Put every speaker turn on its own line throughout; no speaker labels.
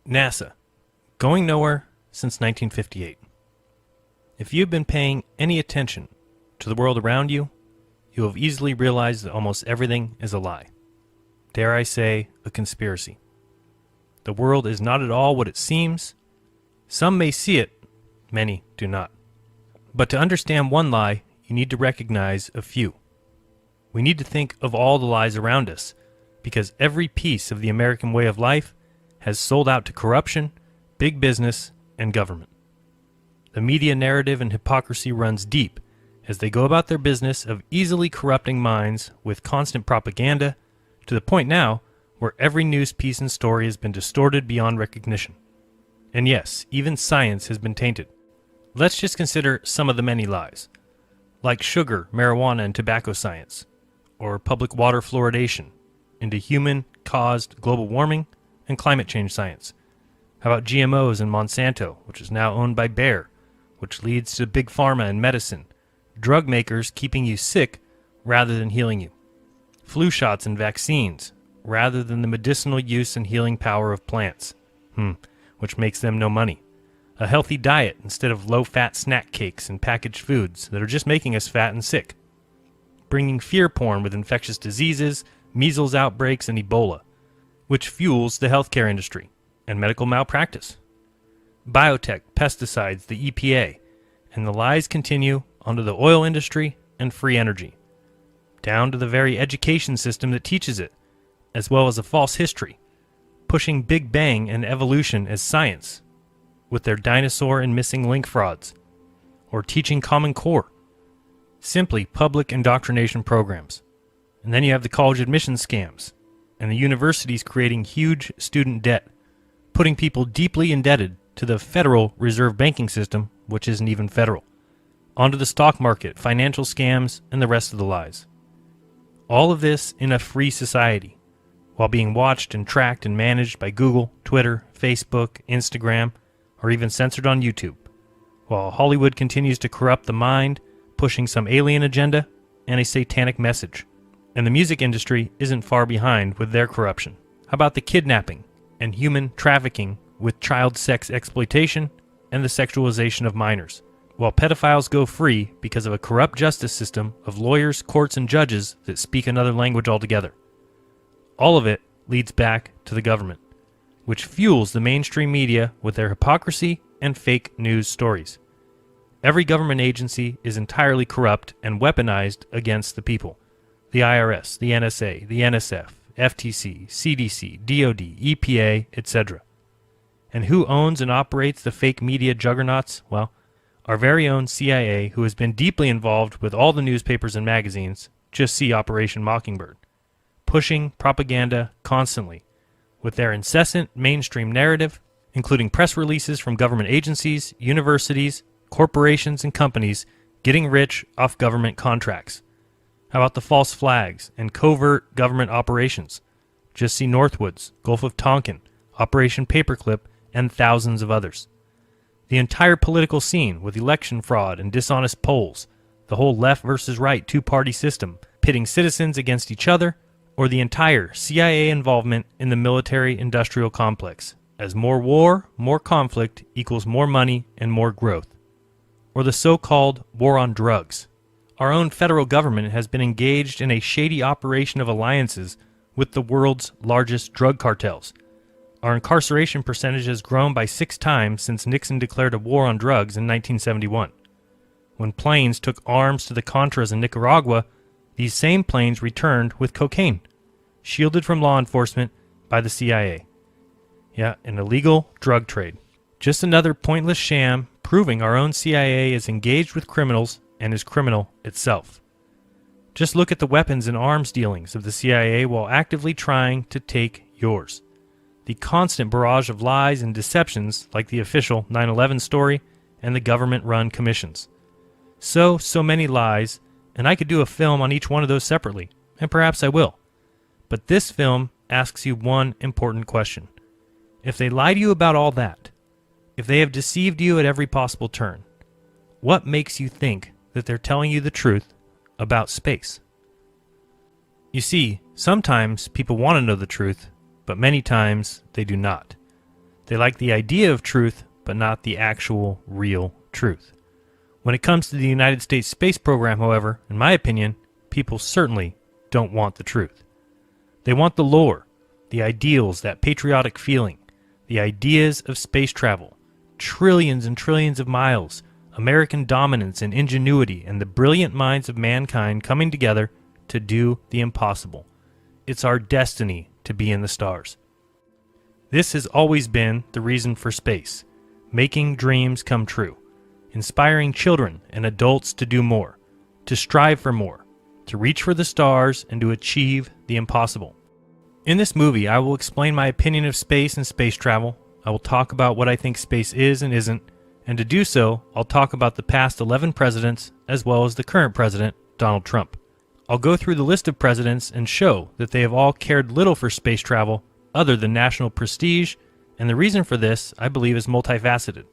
NASA, going nowhere since 1958. If you've been paying any attention to the world around you, you have easily realized that almost everything is a lie. Dare I say, a conspiracy. The world is not at all what it seems. Some may see it, many do not. But to understand one lie, you need to recognize a few. We need to think of all the lies around us, because every piece of the American way of life has sold out to corruption, big business, and government. The media narrative and hypocrisy runs deep as they go about their business of easily corrupting minds with constant propaganda, to the point now where every news piece and story has been distorted beyond recognition. And yes, even science has been tainted. Let's just consider some of the many lies, like sugar, marijuana, and tobacco science, or public water fluoridation into human-caused global warming and climate change science. How about GMOs and Monsanto, which is now owned by Bayer, which leads to big pharma and medicine, drug makers keeping you sick rather than healing you, flu shots and vaccines rather than the medicinal use and healing power of plants, which makes them no money, a healthy diet instead of low-fat snack cakes and packaged foods that are just making us fat and sick, bringing fear porn with infectious diseases, measles outbreaks, and Ebola, which fuels the healthcare industry and medical malpractice. Biotech, pesticides, the EPA, and the lies continue onto the oil industry and free energy, down to the very education system that teaches it, as well as a false history, pushing Big Bang and evolution as science, with their dinosaur and missing link frauds, or teaching Common Core, simply public indoctrination programs. And then you have the college admissions scams, and the universities creating huge student debt, putting people deeply indebted to the Federal Reserve banking system, which isn't even federal, onto the stock market, financial scams, and the rest of the lies. All of this in a free society, while being watched and tracked and managed by Google, Twitter, Facebook, Instagram, or even censored on YouTube, while Hollywood continues to corrupt the mind, pushing some alien agenda and a satanic message. And the music industry isn't far behind with their corruption. How about the kidnapping and human trafficking with child sex exploitation and the sexualization of minors, while pedophiles go free because of a corrupt justice system of lawyers, courts, and judges that speak another language altogether. All of it leads back to the government, which fuels the mainstream media with their hypocrisy and fake news stories. Every government agency is entirely corrupt and weaponized against the people. The IRS, the NSA, the NSF, FTC, CDC, DOD, EPA, etc. And who owns and operates the fake media juggernauts? Well, our very own CIA, who has been deeply involved with all the newspapers and magazines, just see Operation Mockingbird, pushing propaganda constantly with their incessant mainstream narrative, including press releases from government agencies, universities, corporations, and companies getting rich off government contracts. How about the false flags and covert government operations? Just see Northwoods, Gulf of Tonkin, Operation Paperclip, and thousands of others. The entire political scene with election fraud and dishonest polls, the whole left versus right two-party system pitting citizens against each other, or the entire CIA involvement in the military-industrial complex, as more war, more conflict equals more money and more growth. Or the so-called war on drugs. Our own federal government has been engaged in a shady operation of alliances with the world's largest drug cartels. Our incarceration percentage has grown by 6 times since Nixon declared a war on drugs in 1971. When planes took arms to the Contras in Nicaragua, these same planes returned with cocaine, shielded from law enforcement by the CIA. Yeah, an illegal drug trade. Just another pointless sham proving our own CIA is engaged with criminals and is criminal itself. Just look at the weapons and arms dealings of the CIA while actively trying to take yours. The constant barrage of lies and deceptions like the official 9/11 story and the government-run commissions. So many lies, and I could do a film on each one of those separately, and perhaps I will. But this film asks you one important question. If they lie to you about all that, if they have deceived you at every possible turn, what makes you think that they're telling you the truth about space? You see, sometimes people want to know the truth, but many times they do not. They like the idea of truth, but not the actual, real truth. When it comes to the United States space program, however, in my opinion, people certainly don't want the truth. They want the lore, the ideals, that patriotic feeling, the ideas of space travel, trillions and trillions of miles, American dominance and ingenuity, and the brilliant minds of mankind coming together to do the impossible. It's our destiny to be in the stars. This has always been the reason for space, making dreams come true, inspiring children and adults to do more, to strive for more, to reach for the stars, and to achieve the impossible. In this movie, I will explain my opinion of space and space travel. I will talk about what I think space is and isn't, and to do so, I'll talk about the past 11 presidents as well as the current president, Donald Trump. I'll go through the list of presidents and show that they have all cared little for space travel other than national prestige, and the reason for this, I believe, is multifaceted.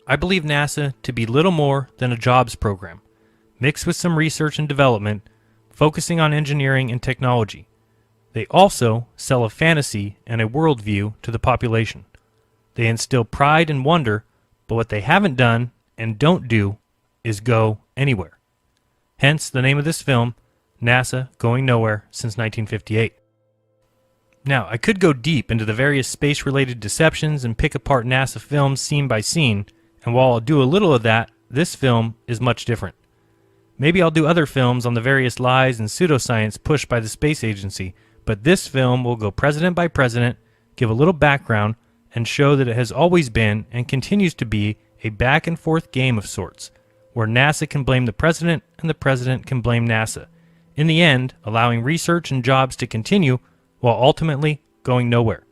I believe NASA to be little more than a jobs program, mixed with some research and development, focusing on engineering and technology. They also sell a fantasy and a worldview to the population. They instill pride and wonder, but what they haven't done and don't do is go anywhere. Hence the name of this film, NASA Going Nowhere Since 1958. Now, I could go deep into the various space-related deceptions and pick apart NASA films scene by scene, and while I'll do a little of that, this film is much different. Maybe I'll do other films on the various lies and pseudoscience pushed by the space agency, but this film will go president by president, give a little background, and show that it has always been and continues to be a back-and-forth game of sorts, where NASA can blame the president and the president can blame NASA, in the end allowing research and jobs to continue while ultimately going nowhere.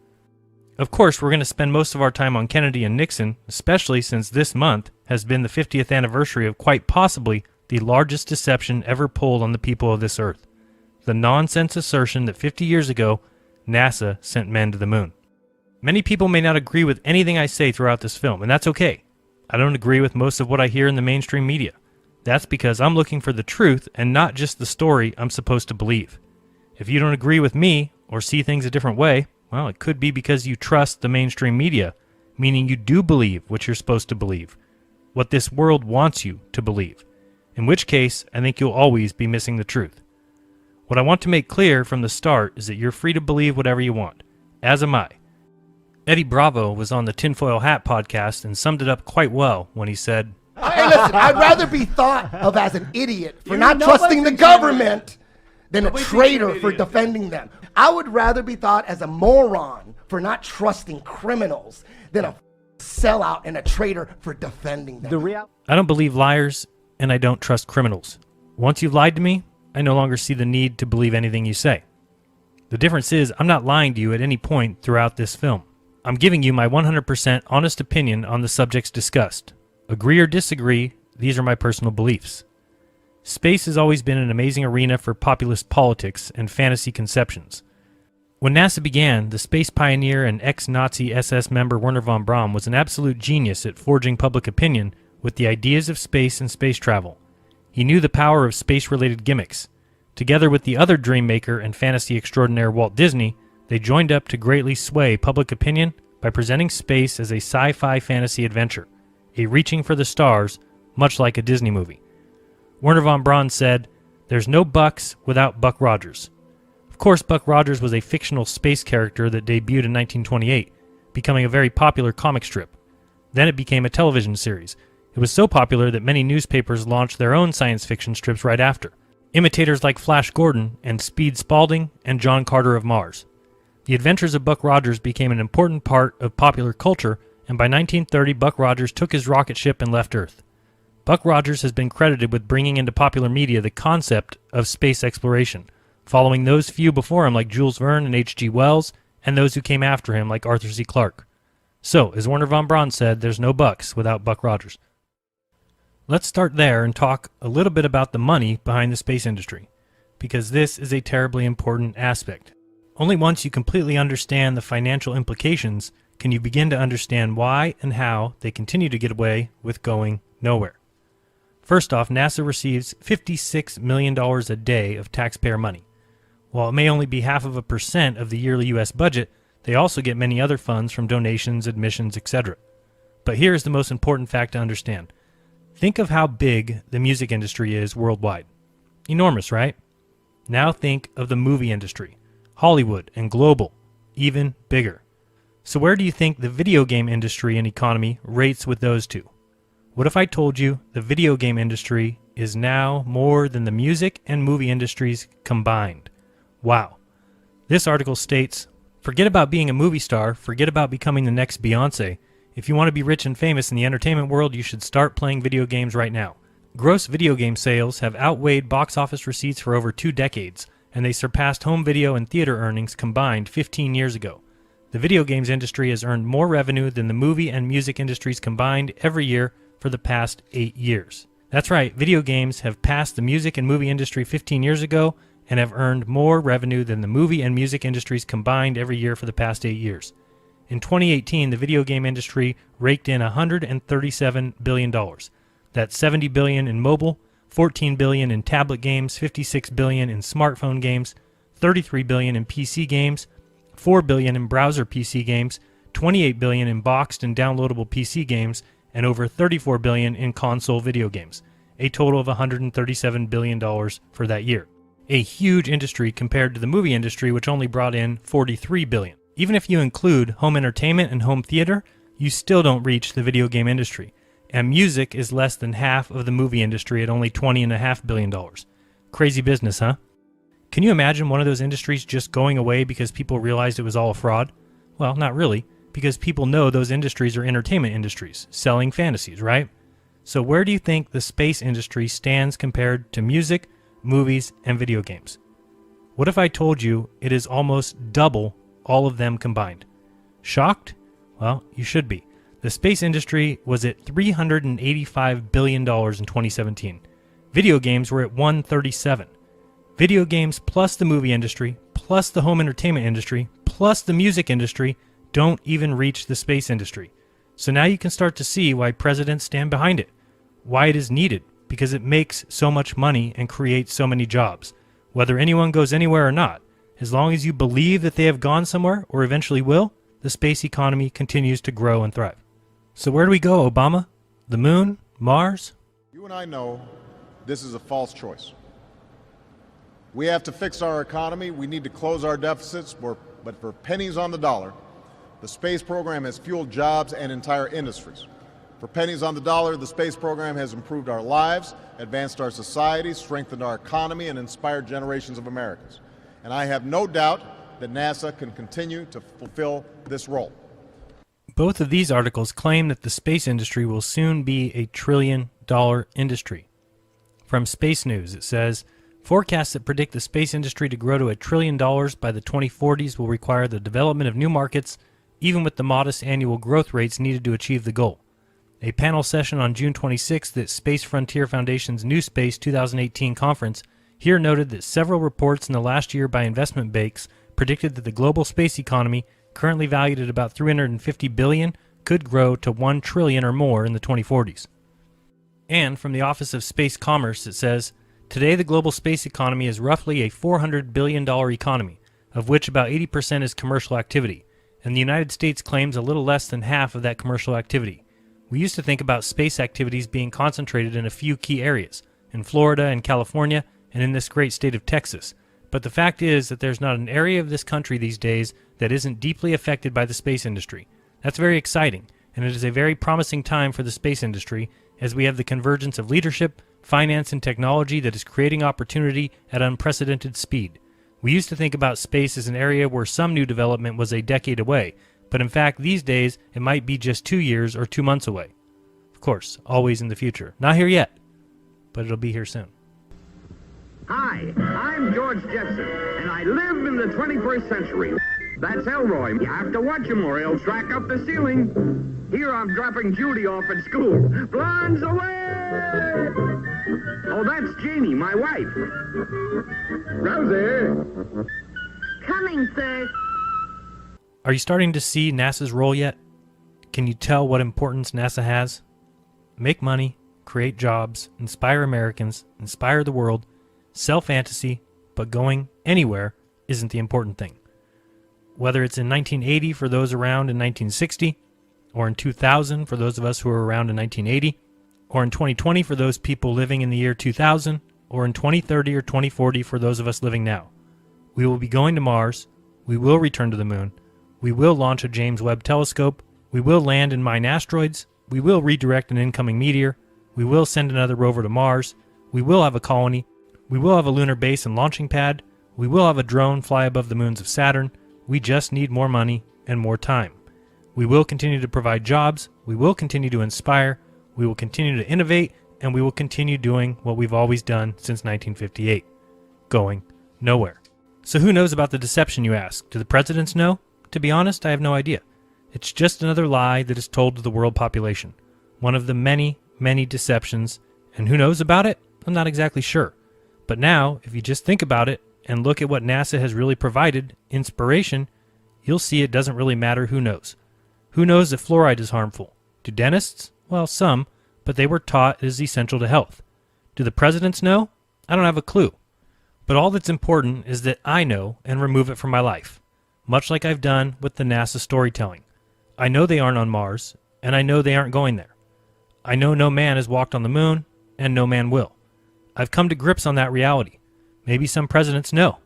Of course, we're going to spend most of our time on Kennedy and Nixon, especially since this month has been the 50th anniversary of quite possibly the largest deception ever pulled on the people of this earth, the nonsense assertion that 50 years ago, NASA sent men to the moon. Many people may not agree with anything I say throughout this film, and that's okay. I don't agree with most of what I hear in the mainstream media. That's because I'm looking for the truth and not just the story I'm supposed to believe. If you don't agree with me or see things a different way, well, it could be because you trust the mainstream media, meaning you do believe what you're supposed to believe, what this world wants you to believe, in which case I think you'll always be missing the truth. What I want to make clear from the start is that you're free to believe whatever you want, as am I. Eddie Bravo was on the Tinfoil Hat podcast and summed it up quite well when he said,
Hey, listen, I'd rather be thought of as an idiot for not trusting the government than a traitor for defending them. I would rather be thought as a moron for not trusting criminals than a sellout and a traitor for defending them.
I don't believe liars, and I don't trust criminals. Once you've lied to me, I no longer see the need to believe anything you say. The difference is I'm not lying to you at any point throughout this film. I'm giving you my 100% honest opinion on the subjects discussed. Agree or disagree, these are my personal beliefs. Space has always been an amazing arena for populist politics and fantasy conceptions. When NASA began, the space pioneer and ex-Nazi SS member Wernher von Braun was an absolute genius at forging public opinion with the ideas of space and space travel. He knew the power of space-related gimmicks. Together with the other dream maker and fantasy extraordinaire Walt Disney, they joined up to greatly sway public opinion by presenting space as a sci-fi fantasy adventure, a reaching for the stars, much like a Disney movie. Wernher von Braun said, "There's no Bucks without Buck Rogers." Of course, Buck Rogers was a fictional space character that debuted in 1928, becoming a very popular comic strip. Then it became a television series. It was so popular that many newspapers launched their own science fiction strips right after, imitators like Flash Gordon and Speed Spaulding and John Carter of Mars. The adventures of Buck Rogers became an important part of popular culture, and by 1930 Buck Rogers took his rocket ship and left Earth. Buck Rogers has been credited with bringing into popular media the concept of space exploration, following those few before him like Jules Verne and H.G. Wells, and those who came after him like Arthur C. Clarke. So, as Wernher von Braun said, there's no Bucks without Buck Rogers. Let's start there and talk a little bit about the money behind the space industry, because this is a terribly important aspect. Only once you completely understand the financial implications can you begin to understand why and how they continue to get away with going nowhere. First off, NASA receives $56 million a day of taxpayer money. While it may only be 0.5% of the yearly U.S. budget, They also get many other funds from donations, admissions, etc. But here's the most important fact to understand. Think of how big the music industry is worldwide. Enormous, right? Now think of the movie industry. Hollywood and global, even bigger. So where do you think the video game industry and economy rates with those two? What if I told you the video game industry is now more than the music and movie industries combined? Wow. This article states, forget about being a movie star, forget about becoming the next Beyonce. If you want to be rich and famous in the entertainment world, you should start playing video games right now. Gross video game sales have outweighed box office receipts for over 2 decades, and they surpassed home video and theater earnings combined 15 years ago. The video games industry has earned more revenue than the movie and music industries combined every year for the past 8 years. That's right, video games have passed the music and movie industry 15 years ago and have earned more revenue than the movie and music industries combined every year for the past 8 years. In 2018, the video game industry raked in $137 billion. That's $70 billion in mobile, $14 billion in tablet games, $56 billion in smartphone games, $33 billion in PC games, $4 billion in browser PC games, $28 billion in boxed and downloadable PC games, and over $34 billion in console video games, a total of $137 billion for that year. A huge industry compared to the movie industry, which only brought in $43 billion. Even if you include home entertainment and home theater, you still don't reach the video game industry. And music is less than half of the movie industry at only $20.5 billion. Crazy business, huh? Can you imagine one of those industries just going away because people realized it was all a fraud? Well, not really, because people know those industries are entertainment industries, selling fantasies, right? So where do you think the space industry stands compared to music, movies, and video games? What if I told you it is almost double all of them combined? Shocked? Well, you should be. The space industry was at $385 billion in 2017. Video games were at $137. Video games plus the movie industry, plus the home entertainment industry, plus the music industry don't even reach the space industry. So now you can start to see why presidents stand behind it, why it is needed, because it makes so much money and creates so many jobs. Whether anyone goes anywhere or not, as long as you believe that they have gone somewhere or eventually will, the space economy continues to grow and thrive. So where do we go, Obama? The moon? Mars?
You and I know this is a false choice. We have to fix our economy. We need to close our deficits, but for pennies on the dollar, the space program has fueled jobs and entire industries. For pennies on the dollar, the space program has improved our lives, advanced our society, strengthened our economy, and inspired generations of Americans. And I have no doubt that NASA can continue to fulfill this role.
Both of these articles claim that the space industry will soon be a $1 trillion industry. From Space News, it says, forecasts that predict the space industry to grow to $1 trillion by the 2040s will require the development of new markets, even with the modest annual growth rates needed to achieve the goal. A panel session on June 26th at Space Frontier Foundation's New Space 2018 conference here noted that several reports in the last year by investment banks predicted that the global space economy, currently valued at about $350 billion, could grow to $1 trillion or more in the 2040s. And from the Office of Space Commerce, it says, today the global space economy is roughly a $400 billion economy, of which about 80% is commercial activity, and the United States claims a little less than half of that commercial activity. We used to think about space activities being concentrated in a few key areas, in Florida and California, and in this great state of Texas. But the fact is that there's not an area of this country these days that isn't deeply affected by the space industry. That's very exciting, and it is a very promising time for the space industry as we have the convergence of leadership, finance, and technology that is creating opportunity at unprecedented speed. We used to think about space as an area where some new development was a decade away, but in fact these days it might be just 2 years or 2 months away. Of course, always in the future. Not here yet, but it'll be here soon.
Hi, I'm George Jetson, and I live in the 21st century. That's Elroy. You have to watch him or he'll track up the ceiling. Here I'm dropping Judy off at school. Blondes away! Oh, that's Jeannie, my wife. Rosie!
Coming, sir.
Are you starting to see NASA's role yet? Can you tell what importance NASA has? Make money, create jobs, inspire Americans, inspire the world, sell fantasy, but going anywhere isn't the important thing. whether it's in 1980 for those around in 1960, or in 2000 for those of us who were around in 1980, or in 2020 for those people living in the year 2000, or in 2030 or 2040 for those of us living now. We will be going to Mars, we will return to the moon, we will launch a James Webb telescope, we will land and mine asteroids, we will redirect an incoming meteor, we will send another rover to Mars, we will have a colony, we will have a lunar base and launching pad, we will have a drone fly above the moons of Saturn. We just need more money and more time. We will continue to provide jobs, we will continue to inspire, we will continue to innovate, and we will continue doing what we've always done since 1958. Going nowhere. So who knows about the deception, you ask? Do the presidents know? To be honest, I have no idea. It's just another lie that is told to the world population. One of the many, many deceptions. And who knows about it? I'm not exactly sure. But now, if you just think about it and look at what NASA has really provided, inspiration, you'll see it doesn't really matter who knows. Who knows if fluoride is harmful? Do dentists? Well, some, but they were taught it is essential to health. Do the presidents know? I don't have a clue. But all that's important is that I know and remove it from my life, much like I've done with the NASA storytelling. I know they aren't on Mars, and I know they aren't going there. I know no man has walked on the moon, and no man will. I've come to grips on that reality. Maybe some presidents know,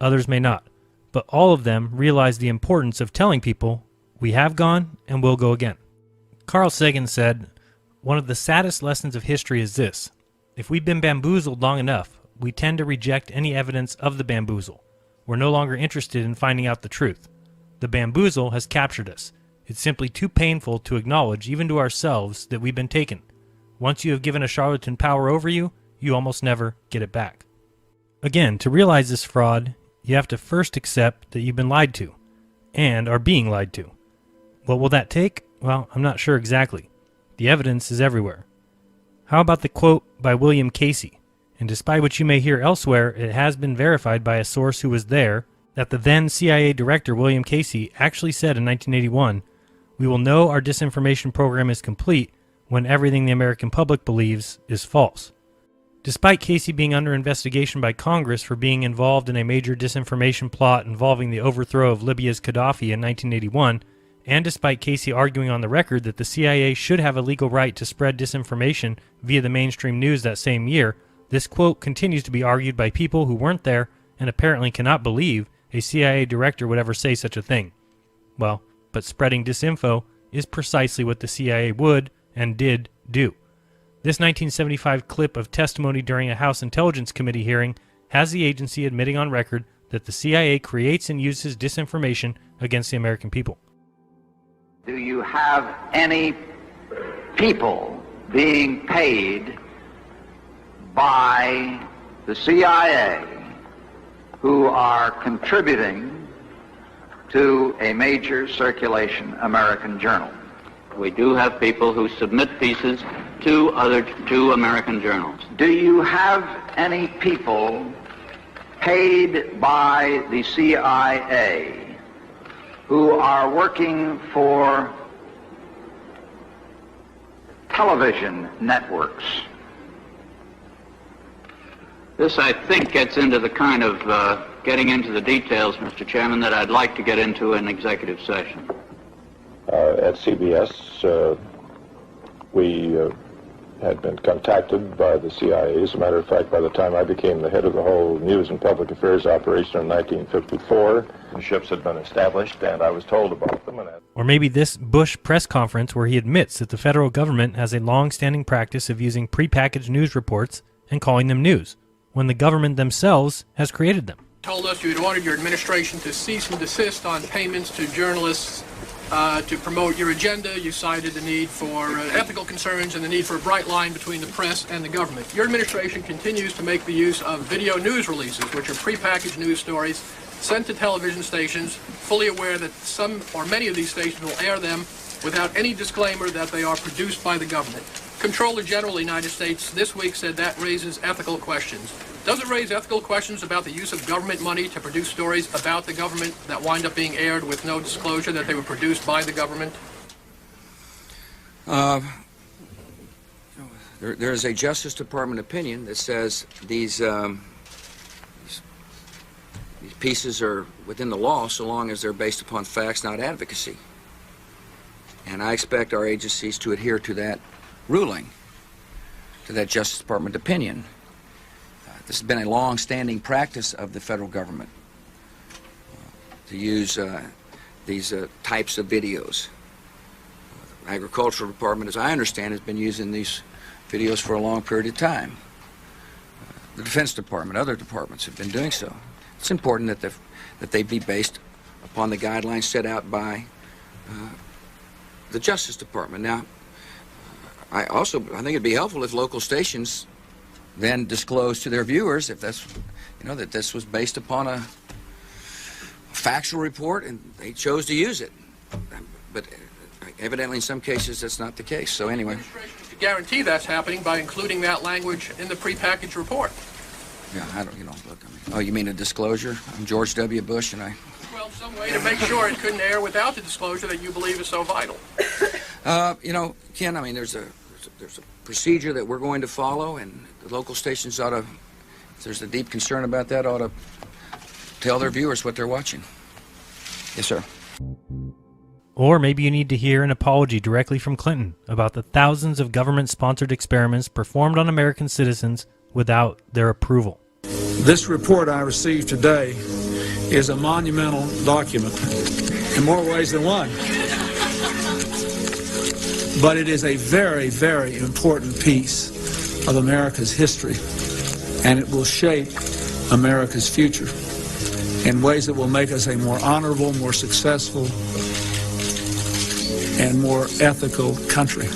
others may not, but all of them realize the importance of telling people we have gone and will go again. Carl Sagan said, "One of the saddest lessons of history is this. If we've been bamboozled long enough, we tend to reject any evidence of the bamboozle. We're no longer interested in finding out the truth. The bamboozle has captured us. It's simply too painful to acknowledge, even to ourselves, that we've been taken. Once you have given a charlatan power over you, you almost never get it back." Again, to realize this fraud, you have to first accept that you've been lied to, and are being lied to. What will that take? Well, I'm not sure exactly. The evidence is everywhere. How about the quote by William Casey? And despite what you may hear elsewhere, it has been verified by a source who was there that the then CIA director, William Casey, actually said in 1981, "We will know our disinformation program is complete when everything the American public believes is false." Despite Casey being under investigation by Congress for being involved in a major disinformation plot involving the overthrow of Libya's Gaddafi in 1981, and despite Casey arguing on the record that the CIA should have a legal right to spread disinformation via the mainstream news that same year, this quote continues to be argued by people who weren't there and apparently cannot believe a CIA director would ever say such a thing. Well, but spreading disinfo is precisely what the CIA would and did do. This 1975 clip of testimony during a House Intelligence Committee hearing has the agency admitting on record that the CIA creates and uses disinformation against the American people.
Do you have any people being paid by the CIA who are contributing to a major circulation American journal?
We do have people who submit pieces to American journals.
Do you have any people paid by the CIA who are working for television networks?
This, I think, gets into the kind of getting into the details, Mr. Chairman, that I'd like to get into in executive session.
At CBS, we had been contacted by the CIA. As a matter of fact, by the time I became the head of the whole News and Public Affairs operation in 1954, the ships had been established, and I was told about them.
Or maybe this Bush press conference where he admits that the federal government has a long-standing practice of using prepackaged news reports and calling them news, when the government themselves has created them.
Told us you had ordered your administration to cease and desist on payments to journalists to promote your agenda. You cited the need for ethical concerns and the need for a bright line between the press and the government. Your administration continues to make the use of video news releases, which are prepackaged news stories sent to television stations, fully aware that some or many of these stations will air them without any disclaimer that they are produced by the government. Comptroller General of the United States this week said that raises ethical questions. Does it raise ethical questions about the use of government money to produce stories about the government that wind up being aired with no disclosure that they were produced by the government?
There is a Justice Department opinion that says these pieces are within the law so long as they're based upon facts, not advocacy. And I expect our agencies to adhere to that ruling, to that Justice Department opinion. This has been a long-standing practice of the federal government to use these types of videos. The Agricultural Department, as I understand, has been using these videos for a long period of time. The Defense Department, other departments have been doing so. It's important that they be based upon the guidelines set out by the Justice Department. Now, I think it'd be helpful if local stations then disclose to their viewers if that's, that this was based upon a factual report and they chose to use it. But evidently in some cases that's not the case. So anyway.
To guarantee that's happening by including that language in the prepackaged report.
Yeah, look, oh, you mean a disclosure? I'm George W. Bush and
Well, some way to make sure it couldn't air without the disclosure that you believe is so vital.
Ken, there's a procedure that we're going to follow, and the local stations ought to, if there's a deep concern about that, ought to tell their viewers what they're watching. Yes, sir.
Or maybe you need to hear an apology directly from Clinton about the thousands of government-sponsored experiments performed on American citizens without their approval.
This report I received today is a monumental document in more ways than one. But it is a very, very important piece of America's history, and it will shape America's future in ways that will make us a more honorable, more successful, and more ethical country.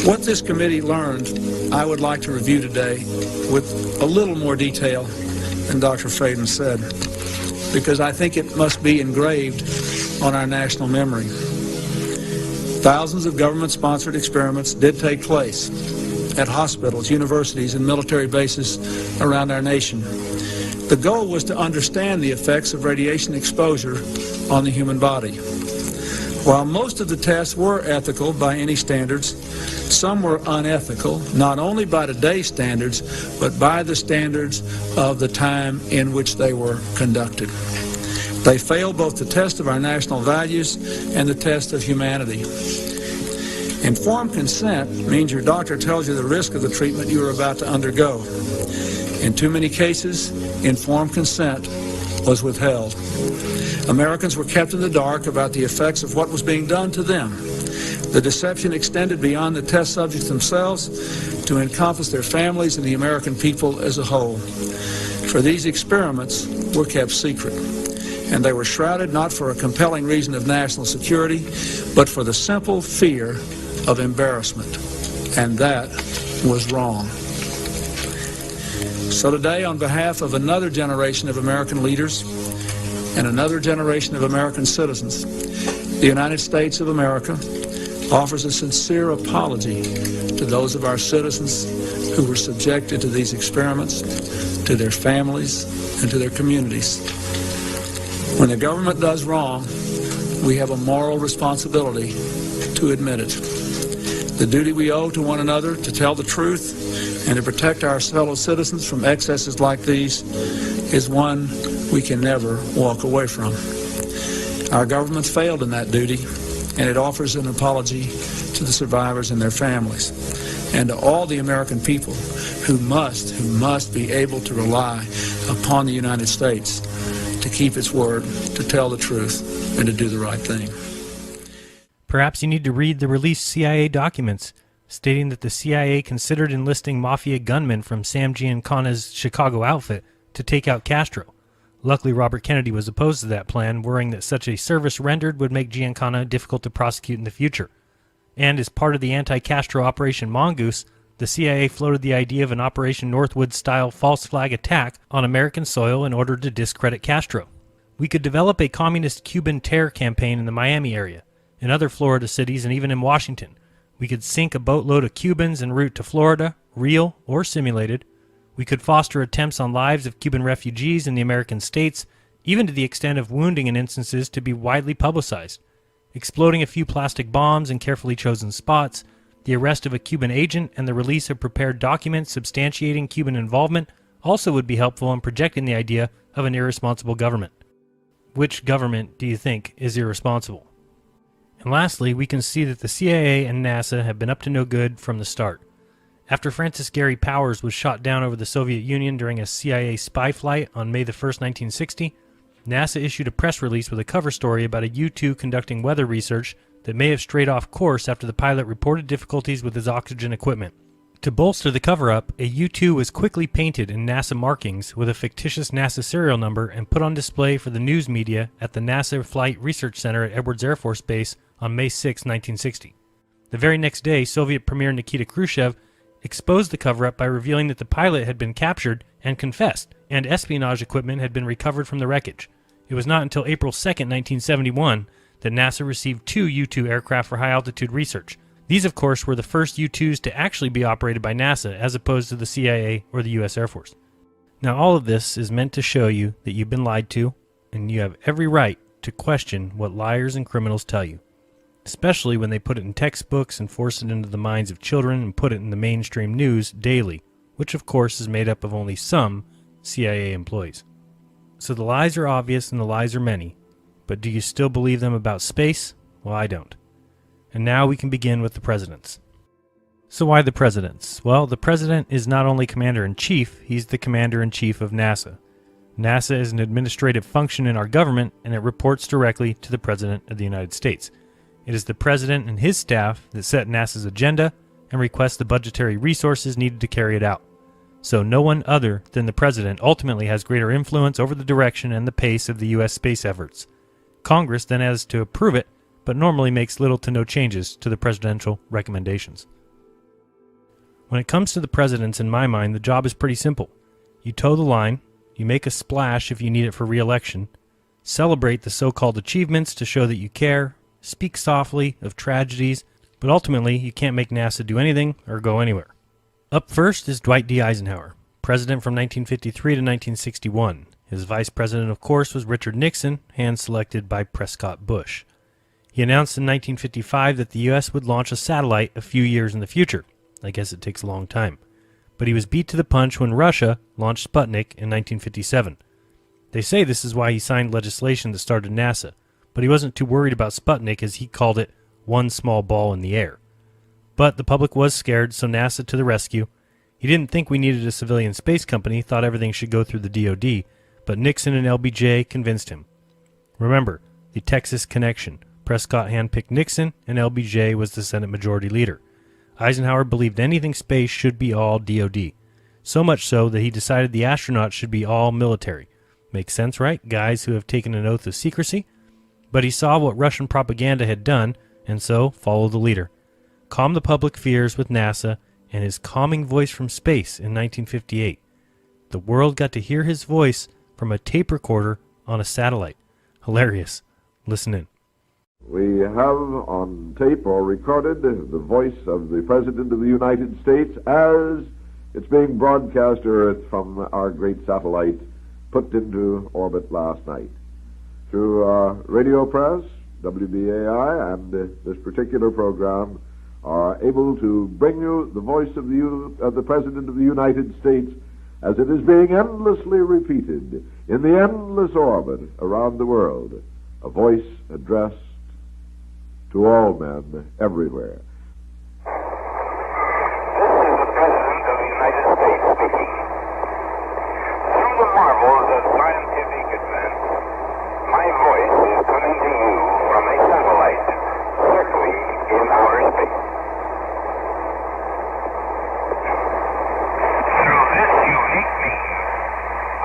What this committee learned, I would like to review today with a little more detail than Dr. Faden said, because I think it must be engraved on our national memory. Thousands of government-sponsored experiments did take place at hospitals, universities, and military bases around our nation. The goal was to understand the effects of radiation exposure on the human body. While most of the tests were ethical by any standards, some were unethical, not only by today's standards, but by the standards of the time in which they were conducted. They failed both the test of our national values and the test of humanity. Informed consent means your doctor tells you the risk of the treatment you are about to undergo. In too many cases, informed consent was withheld. Americans were kept in the dark about the effects of what was being done to them. The deception extended beyond the test subjects themselves to encompass their families and the American people as a whole. For these experiments were kept secret, and they were shrouded not for a compelling reason of national security, but for the simple fear of embarrassment, and that was wrong. So today, on behalf of another generation of American leaders and another generation of American citizens, the United States of America offers a sincere apology to those of our citizens who were subjected to these experiments, to their families, and to their communities. When the government does wrong, we have a moral responsibility to admit it. The duty we owe to one another to tell the truth and to protect our fellow citizens from excesses like these is one we can never walk away from. Our government's failed in that duty, and it offers an apology to the survivors and their families, and to all the American people who must be able to rely upon the United States to keep its word, to tell the truth, and to do the right thing.
Perhaps you need to read the released CIA documents stating that the CIA considered enlisting mafia gunmen from Sam Giancana's Chicago outfit to take out Castro. Luckily, Robert Kennedy was opposed to that plan, worrying that such a service rendered would make Giancana difficult to prosecute in the future. And as part of the anti-Castro Operation Mongoose, the CIA floated the idea of an Operation Northwood-style false flag attack on American soil in order to discredit Castro. We could develop a communist Cuban terror campaign in the Miami area, in other Florida cities, and even in Washington. We could sink a boatload of Cubans en route to Florida, real or simulated. We could foster attempts on lives of Cuban refugees in the American states, even to the extent of wounding in instances to be widely publicized. Exploding a few plastic bombs in carefully chosen spots, the arrest of a Cuban agent and the release of prepared documents substantiating Cuban involvement also would be helpful in projecting the idea of an irresponsible government. Which government do you think is irresponsible? And lastly, we can see that the CIA and NASA have been up to no good from the start. After Francis Gary Powers was shot down over the Soviet Union during a CIA spy flight on May 1, 1960, NASA issued a press release with a cover story about a U-2 conducting weather research that may have strayed off course after the pilot reported difficulties with his oxygen equipment. To bolster the cover-up, a U-2 was quickly painted in NASA markings with a fictitious NASA serial number and put on display for the news media at the NASA Flight Research Center at Edwards Air Force Base on May 6, 1960. The very next day, Soviet Premier Nikita Khrushchev exposed the cover-up by revealing that the pilot had been captured and confessed, and espionage equipment had been recovered from the wreckage. It was not until April 2, 1971, that NASA received 2 U-2 aircraft for high-altitude research. These, of course, were the first U-2s to actually be operated by NASA, as opposed to the CIA or the U.S. Air Force. Now, all of this is meant to show you that you've been lied to, and you have every right to question what liars and criminals tell you, especially when they put it in textbooks and force it into the minds of children and put it in the mainstream news daily, which, of course, is made up of only some CIA employees. So the lies are obvious and the lies are many, but do you still believe them about space? Well, I don't. And now we can begin with the presidents. So why the presidents? Well, the president is not only commander-in-chief, he's the commander-in-chief of NASA. NASA is an administrative function in our government, and it reports directly to the President of the United States. It is the president and his staff that set NASA's agenda and request the budgetary resources needed to carry it out. So no one other than the president ultimately has greater influence over the direction and the pace of the U.S. space efforts. Congress then has to approve it, but normally makes little to no changes to the presidential recommendations. When it comes to the presidents, in my mind, the job is pretty simple. You toe the line, you make a splash if you need it for re-election, celebrate the so-called achievements to show that you care, speak softly of tragedies, but ultimately you can't make NASA do anything or go anywhere. Up first is Dwight D. Eisenhower, president from 1953 to 1961. His vice president, of course, was Richard Nixon, hand-selected by Prescott Bush. He announced in 1955 that the U.S. would launch a satellite a few years in the future. I guess it takes a long time. But he was beat to the punch when Russia launched Sputnik in 1957. They say this is why he signed legislation that started NASA, but he wasn't too worried about Sputnik as he called it one small ball in the air. But the public was scared, so NASA to the rescue. He didn't think we needed a civilian space company, thought everything should go through the DoD, but Nixon and LBJ convinced him. Remember, the Texas connection. Prescott handpicked Nixon, and LBJ was the Senate Majority Leader. Eisenhower believed anything space should be all DoD, so much so that he decided the astronauts should be all military. Makes sense, right? Guys who have taken an oath of secrecy? But he saw what Russian propaganda had done, and so followed the leader. Calmed the public fears with NASA and his calming voice from space in 1958. The world got to hear his voice from a tape recorder on a satellite. Hilarious. Listen in.
We have on tape or recorded the voice of the President of the United States as it's being broadcast to Earth from our great satellite put into orbit last night. Through radio press, WBAI, and this particular program are able to bring you the voice of the President of the United States as it is being endlessly repeated in the endless orbit around the world, a voice addressed to all men everywhere.
This is the President of the United States speaking. Through the marvels of scientific advance, my voice is coming to you from a satellite circling in outer space. Through this unique means,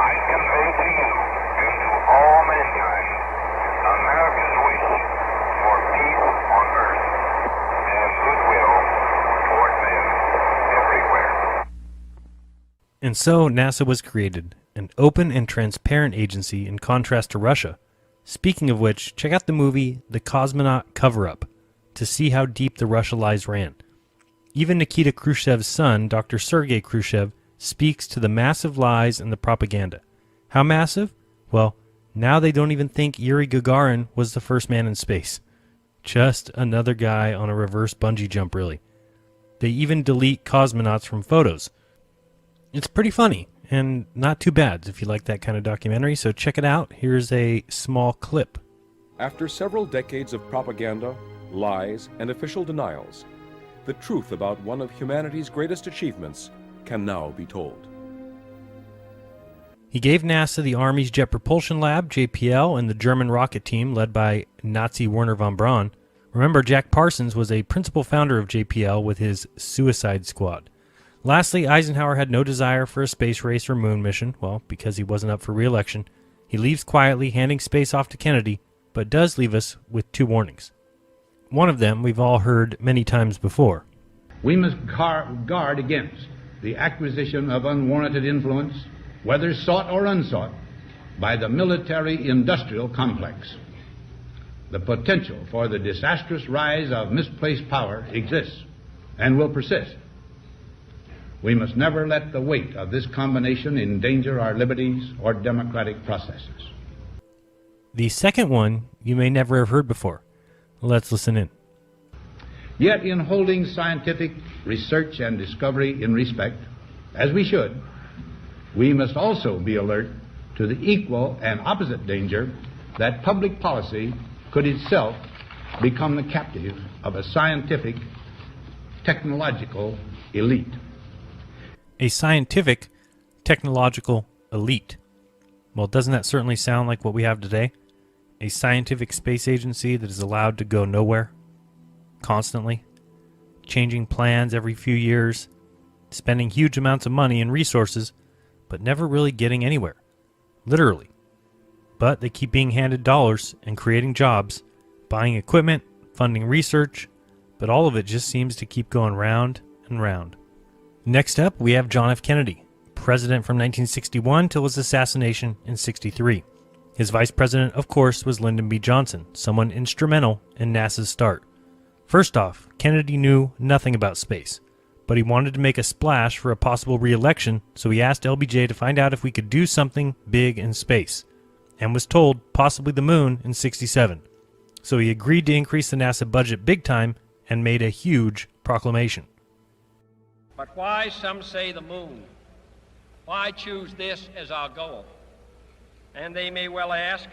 I convey to you and to all mankind America's wish for peace on earth and goodwill toward men everywhere.
And so NASA was created, an open and transparent agency in contrast to Russia. Speaking of which, check out the movie The Cosmonaut Cover-Up to see how deep the Russia lies ran. Even Nikita Khrushchev's son, Dr. Sergei Khrushchev, speaks to the massive lies and the propaganda. How massive? Well, now they don't even think Yuri Gagarin was the first man in space. Just another guy on a reverse bungee jump, really. They even delete cosmonauts from photos. It's pretty funny, and not too bad if you like that kind of documentary, so check it out. Here's a small clip.
After several decades of propaganda, lies, and official denials, the truth about one of humanity's greatest achievements can now be told.
He gave NASA the Army's Jet Propulsion Lab, JPL, and the German rocket team led by Nazi Werner von Braun. Remember, Jack Parsons was a principal founder of JPL with his Suicide Squad. Lastly, Eisenhower had no desire for a space race or moon mission, well, because he wasn't up for re-election. He leaves quietly, handing space off to Kennedy, but does leave us with 2 warnings. One of them we've all heard many times before.
We must guard against the acquisition of unwarranted influence, whether sought or unsought, by the military-industrial complex. The potential for the disastrous rise of misplaced power exists and will persist. We must never let the weight of this combination endanger our liberties or democratic processes.
The second one you may never have heard before. Let's listen in.
Yet in holding scientific research and discovery in respect, as we should, we must also be alert to the equal and opposite danger that public policy could itself become the captive of a scientific, technological elite.
A scientific, technological elite. Well, doesn't that certainly sound like what we have today? A scientific space agency that is allowed to go nowhere, constantly, changing plans every few years, spending huge amounts of money and resources, but never really getting anywhere, literally. But they keep being handed dollars and creating jobs, buying equipment, funding research, but all of it just seems to keep going round and round. Next up, we have John F. Kennedy, president from 1961 till his assassination in '63. His vice president, of course, was Lyndon B. Johnson, someone instrumental in NASA's start. First off, Kennedy knew nothing about space, but he wanted to make a splash for a possible re-election, so he asked LBJ to find out if we could do something big in space, and was told possibly the moon in '67. So he agreed to increase the NASA budget big time and made a huge proclamation.
But why, some say, the moon? Why choose this as our goal? And they may well ask,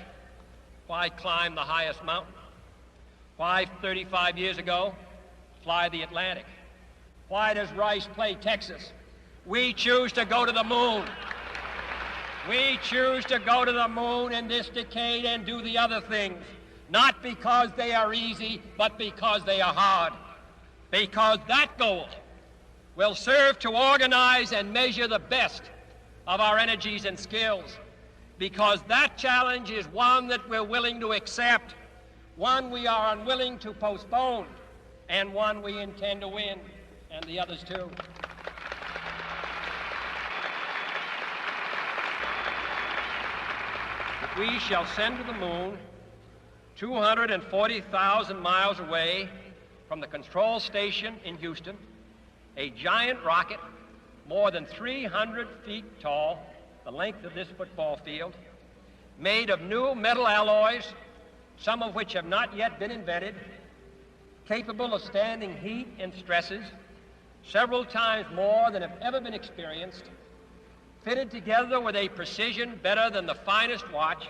why climb the highest mountain? Why, 35 years ago, fly the Atlantic? Why does Rice play Texas? We choose to go to the moon. We choose to go to the moon in this decade and do the other things, not because they are easy, but because they are hard. Because that goal will serve to organize and measure the best of our energies and skills. Because that challenge is one that we're willing to accept, one we are unwilling to postpone, and one we intend to win, and the others too. We shall send to the moon 240,000 miles away from the control station in Houston, a giant rocket more than 300 feet tall, the length of this football field, made of new metal alloys, some of which have not yet been invented, capable of standing heat and stresses several times more than have ever been experienced, fitted together with a precision better than the finest watch,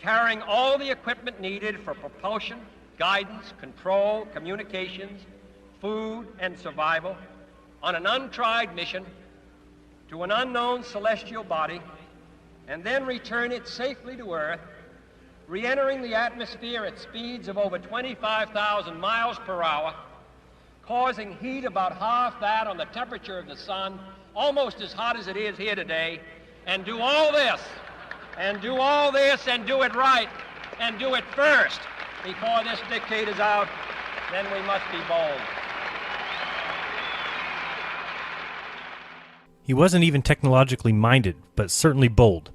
carrying all the equipment needed for propulsion, guidance, control, communications, food, and survival on an untried mission to an unknown celestial body, and then return it safely to Earth, re-entering the atmosphere at speeds of over 25,000 miles per hour, causing heat about half that on the temperature of the sun, almost as hot as it is here today, and do all this, and do all this, and do it right, and do it first before this decade is out, then we must be bold.
He wasn't even technologically minded, but certainly bold.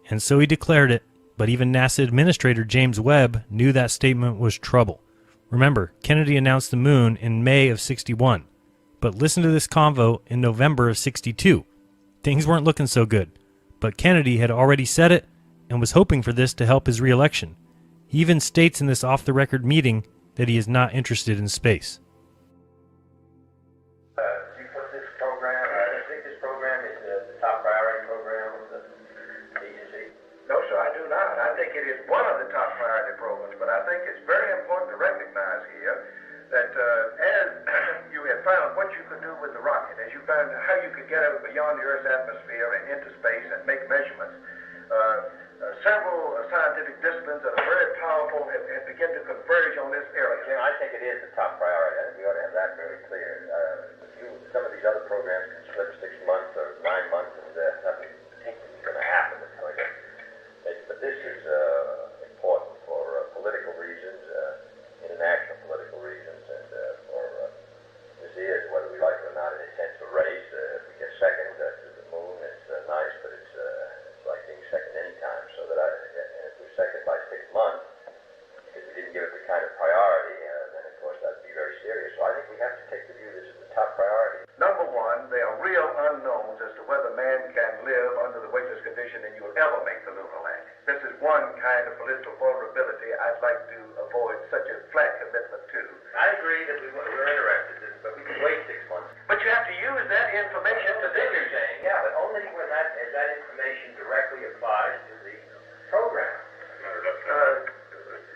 And so he declared it, but even NASA Administrator James Webb knew that statement was trouble. Remember, Kennedy announced the moon in May of '61, but listen to this convo in November of '62. Things weren't looking so good, but Kennedy had already said it and was hoping for this to help his re-election. He even states in this off-the-record meeting that he is not interested in space.
You put this program, I think this program is the top priority beyond the Earth's atmosphere and into space and make measurements. Several scientific disciplines that are very powerful have begun to converge on this area.
Jim, I think it is the top priority. I think we ought to have that very clear. Some of these other programs can slip 6 months or 9 months, and nothing particularly is going to happen. It's going to, but this is important for political reasons, international political reasons, and this is, whether we like it or not, in a sense, a race. If we get second to the moon, it's nice, but it's like being second anytime. So that if we're second by 6 months, because we didn't give it the kind of priority, then of course that'd be very serious. So I think we have to take the view this is the top priority.
Number one, there are real unknowns as to whether man can live under the weightless condition and you'll ever make the lunar landing. This is one kind of political vulnerability I'd like to avoid such a flat commitment to.
I agree that we're interested in, but we can wait 6 months.
But you have to use that information to do your thing.
Yeah, but only when that information directly applies to the program.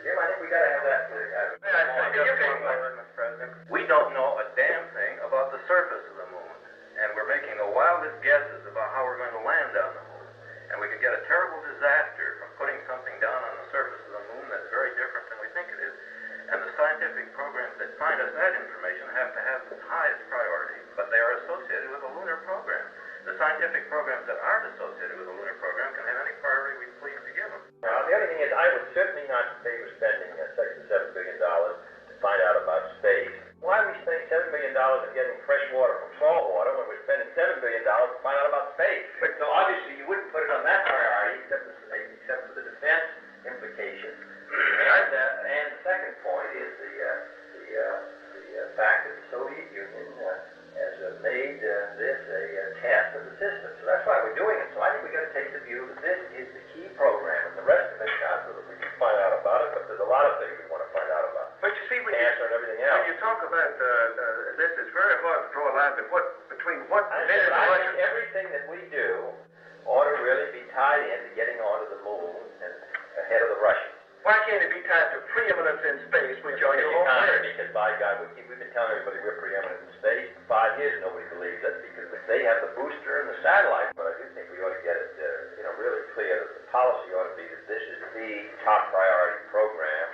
Jim, I think we got to have that.
Mr. President, we don't know a damn thing about the surface of the moon, and we're making the wildest guesses about how we're going to land on the moon. And we could get a terrible disaster from putting something down on the surface of the moon that's very different than we think it is. And the scientific programs that find us that information have to have the highest priority, but they are associated with a lunar program. The scientific programs that aren't associated with a lunar program can have any priority we please to give them.
Now, the other thing is, I would certainly not favor spending $6 to $7 billion to find out about space. Why are we spending $7 billion in getting fresh water from salt water when we're spending $7 billion to find out about space? So obviously you wouldn't put it on that priority except for the defense implications. And the second point is the fact that the Soviet Union has made this a test of the system. So that's why we're doing it. So I think we've got to take the view that this is the key program, and the rest of it, not so that we can find out about it, but there's a lot of things we want to find out about.
But you see,
cancer and everything else.
When you talk about this, it's very hard to draw a line between what
I think everything that we do ought to really be tied in to getting onto the moon and ahead of the Russians.
Why can't it be tied to preeminence in space, which are your own words?
Because, by God, we've been telling everybody we're preeminent in space. For 5 years, nobody believes it because they have the booster and the satellite. But I do think we ought to get it, really clear that the policy ought to be that this is the top priority program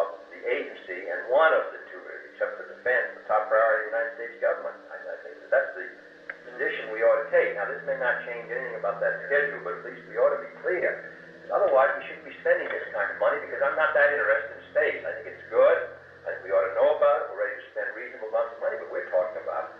of the agency and one of the two, except for defense, the top priority of the United States government. I think that's the position we ought to take. Now, this may not change anything about that schedule, but at least we ought to be clear. Otherwise, we shouldn't be spending this kind of money because I'm not that interested in space. I think it's good. I think we ought to know about it. We're ready to spend reasonable amounts of money, but we're talking about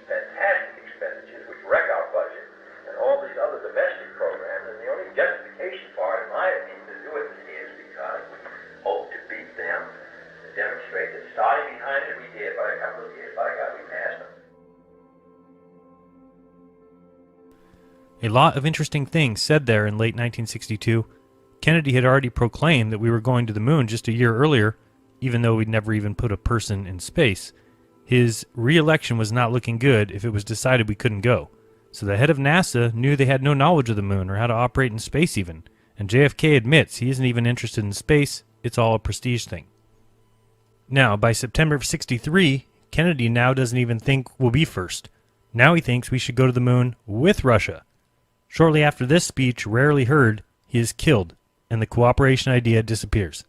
fantastic expenditures which wreck our budget and all these other domestic programs. And the only justification for it, in my opinion, to do it is because we hope to beat them and demonstrate that starting behind it we did by a couple of years. By God, we passed them.
A lot of interesting things said there in late 1962. Kennedy had already proclaimed that we were going to the moon just a year earlier, even though we'd never even put a person in space. His re-election was not looking good if it was decided we couldn't go. So the head of NASA knew they had no knowledge of the moon or how to operate in space even. And JFK admits he isn't even interested in space, it's all a prestige thing. Now, by September of '63, Kennedy now doesn't even think we'll be first. Now he thinks we should go to the moon with Russia. Shortly after this speech, rarely heard, he is killed, and the cooperation idea disappears.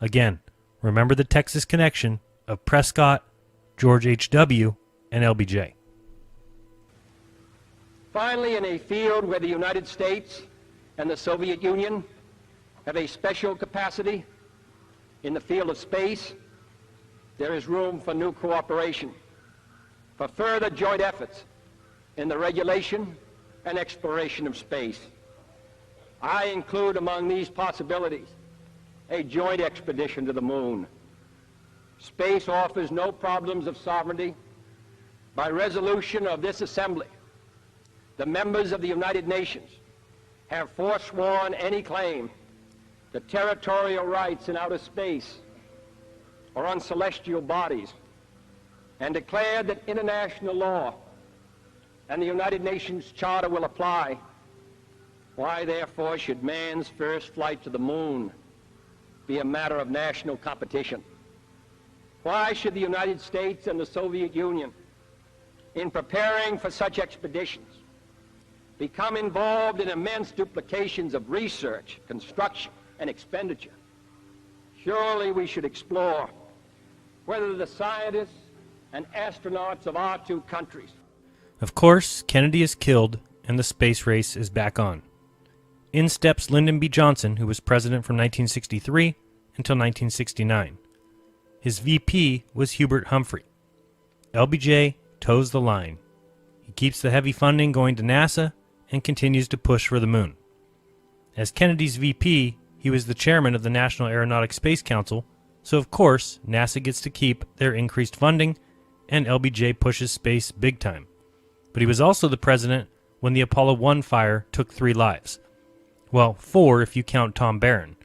Again, remember the Texas connection of Prescott, George H.W., and LBJ.
Finally, in a field where the United States and the Soviet Union have a special capacity in the field of space, there is room for new cooperation, for further joint efforts in the regulation and exploration of space. I include among these possibilities a joint expedition to the moon. Space offers no problems of sovereignty. By resolution of this assembly, the members of the United Nations have forsworn any claim to territorial rights in outer space or on celestial bodies, and declared that international law and the United Nations Charter will apply. Why, therefore, should man's first flight to the moon be a matter of national competition? Why should the United States and the Soviet Union, in preparing for such expeditions, become involved in immense duplications of research, construction, and expenditure. Surely we should explore whether the scientists and astronauts of our two countries.
Of course, Kennedy is killed and the space race is back on. In steps Lyndon B. Johnson, who was president from 1963 until 1969. His VP was Hubert Humphrey. LBJ toes the line. He keeps the heavy funding going to NASA and continues to push for the moon. As Kennedy's VP, he was the chairman of the National Aeronautic Space Council, so of course NASA gets to keep their increased funding and LBJ pushes space big time. But he was also the president when the Apollo 1 fire took 3 lives. Well, 4 if you count Tom Barron.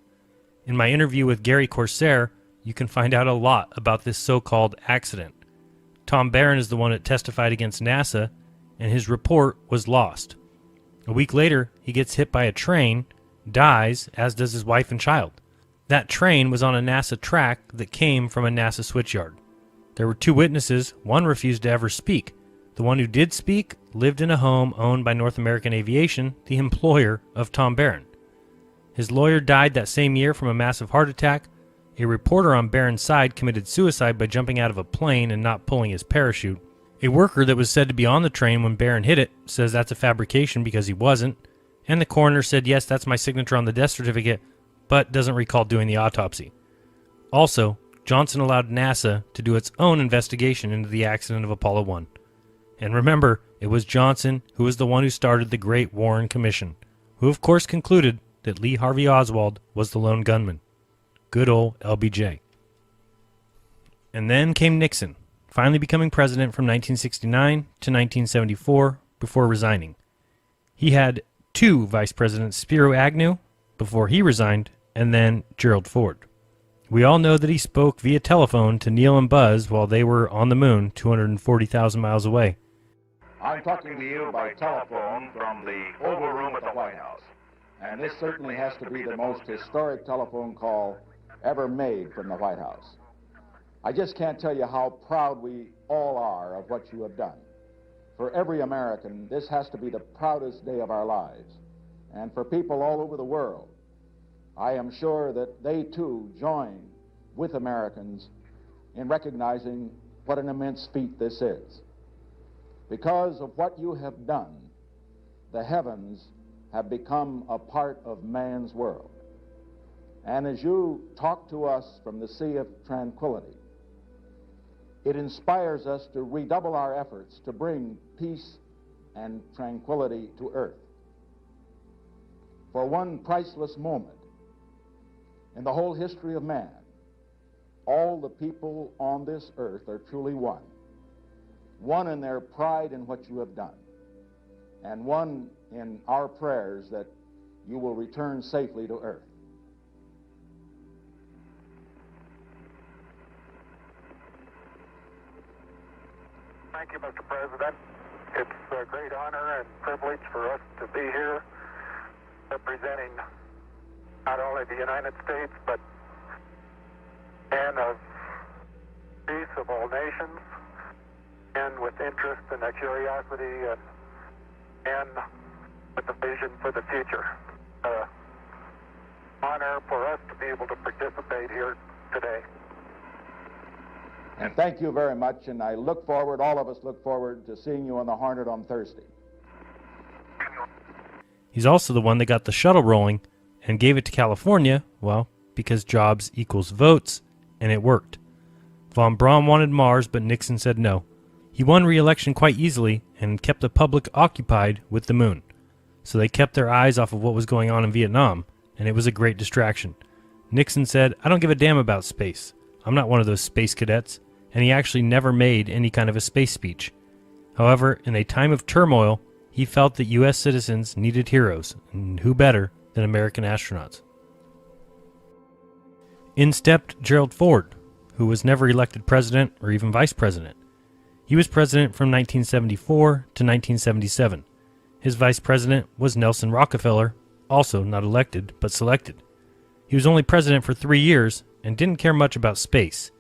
In my interview with Gary Corsair, you can find out a lot about this so-called accident. Tom Barron is the one that testified against NASA, and his report was lost. A week later, he gets hit by a train, dies, as does his wife and child. That train was on a NASA track that came from a NASA switchyard. There were 2 witnesses. One refused to ever speak. The one who did speak lived in a home owned by North American Aviation, the employer of Tom Barron. His lawyer died that same year from a massive heart attack. A reporter on Barron's side committed suicide by jumping out of a plane and not pulling his parachute. A worker that was said to be on the train when Barron hit it says that's a fabrication because he wasn't. And the coroner said, yes, that's my signature on the death certificate, but doesn't recall doing the autopsy. Also, Johnson allowed NASA to do its own investigation into the accident of Apollo 1. And remember, it was Johnson who was the one who started the Great Warren Commission, who of course concluded that Lee Harvey Oswald was the lone gunman. Good old LBJ. And then came Nixon, finally becoming president from 1969 to 1974 before resigning. He had 2 vice presidents, Spiro Agnew, before he resigned, and then Gerald Ford. We all know that he spoke via telephone to Neil and Buzz while they were on the moon 240,000 miles away.
I'm talking to you by telephone from the Oval Room at the White House. And this certainly has to be the most historic telephone call ever made from the White House. I just can't tell you how proud we all are of what you have done. For every American, this has to be the proudest day of our lives. And for people all over the world, I am sure that they too join with Americans in recognizing what an immense feat this is. Because of what you have done, the heavens have become a part of man's world. And as you talk to us from the Sea of Tranquility, it inspires us to redouble our efforts to bring peace and tranquility to Earth. For one priceless moment in the whole history of man, all the people on this earth are truly one. One in their pride in what you have done, and one in our prayers that you will return safely to Earth.
Thank you, Mr. President. It's a great honor and privilege for us to be here representing not only the United States, but men of peace of all nations, and with interest and a curiosity and with a vision for the future. Honor for us to be able to participate here today.
And thank you very much, and I look forward, all of us look forward to seeing you on the Hornet on Thursday.
He's also the one that got the shuttle rolling and gave it to California, well, because jobs equals votes, and it worked. Von Braun wanted Mars, but Nixon said no. He won re-election quite easily and kept the public occupied with the moon. So they kept their eyes off of what was going on in Vietnam, and it was a great distraction. Nixon said, I don't give a damn about space. I'm not one of those space cadets, and he actually never made any kind of a space speech. However, in a time of turmoil, he felt that U.S. citizens needed heroes, and who better than American astronauts. In stepped Gerald Ford, who was never elected president or even vice president. He was president from 1974 to 1977. His vice president was Nelson Rockefeller, also not elected, but selected. He was only president for 3 years and didn't care much about space.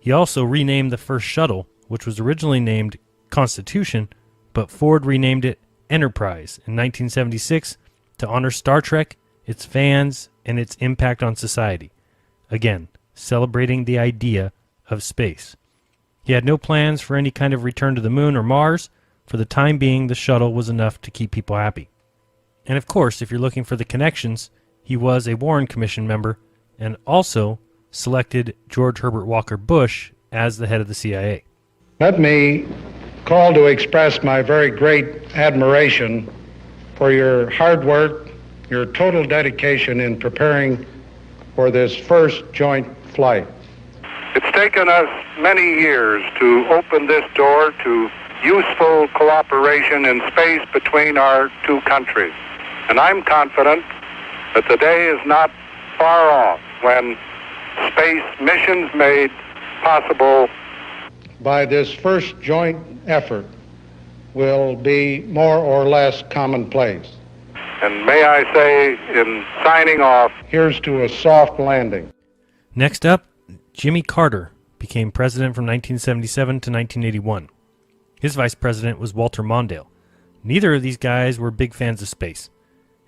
He also renamed the first shuttle, which was originally named Constitution, but Ford renamed it Enterprise in 1976 to honor Star Trek, its fans, and its impact on society. Again, celebrating the idea of space. He had no plans for any kind of return to the moon or Mars. For the time being, the shuttle was enough to keep people happy. And of course, if you're looking for the connections, he was a Warren Commission member and also selected George Herbert Walker Bush as the head of the CIA.
Let me call to express my very great admiration for your hard work, your total dedication in preparing for this first joint flight.
It's taken us many years to open this door to useful cooperation in space between our two countries. And I'm confident that the day is not far off when space missions made possible
by this first joint effort will be more or less commonplace.
And may I say, in signing off,
here's to a soft landing.
Next up, Jimmy Carter became president from 1977 to 1981. His vice president was Walter Mondale. Neither of these guys were big fans of space.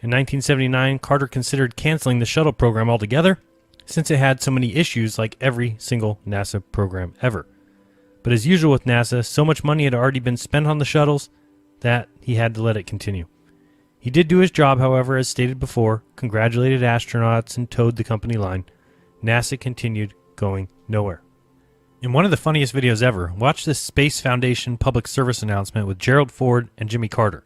In 1979, Carter considered canceling the shuttle program altogether, since it had so many issues like every single NASA program ever. But as usual with NASA, so much money had already been spent on the shuttles that he had to let it continue. He did do his job, however, as stated before, congratulated astronauts and towed the company line. NASA continued going nowhere. In one of the funniest videos ever, watch this Space Foundation public service announcement with Gerald Ford and Jimmy Carter.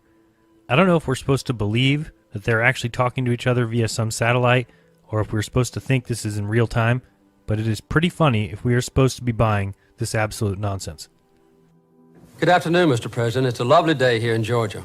I don't know if we're supposed to believe that they're actually talking to each other via some satellite, or if we're supposed to think this is in real time, but it is pretty funny if we are supposed to be buying this absolute nonsense.
Good afternoon, Mr. President. It's a lovely day here in Georgia.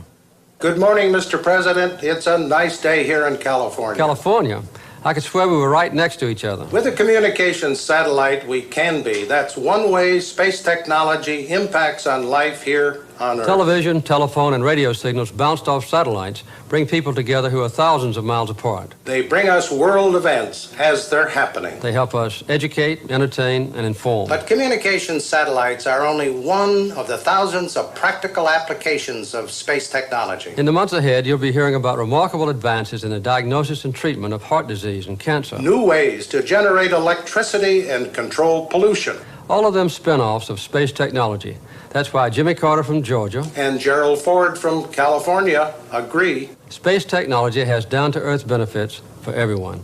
Good morning, Mr. President. It's a nice day here in California.
California? I could swear we were right next to each other.
With a communications satellite, we can be. That's one way space technology impacts on life here on Earth.
Television, telephone, and radio signals bounced off satellites bring people together who are thousands of miles apart.
They bring us world events as they're happening.
They help us educate, entertain, and inform.
But communications satellites are only one of the thousands of practical applications of space technology.
In the months ahead, you'll be hearing about remarkable advances in the diagnosis and treatment of heart disease and cancer.
New ways to generate electricity and control pollution.
All of them spin-offs of space technology. That's why Jimmy Carter from Georgia
and Gerald Ford from California agree.
Space technology has down-to-earth benefits for everyone.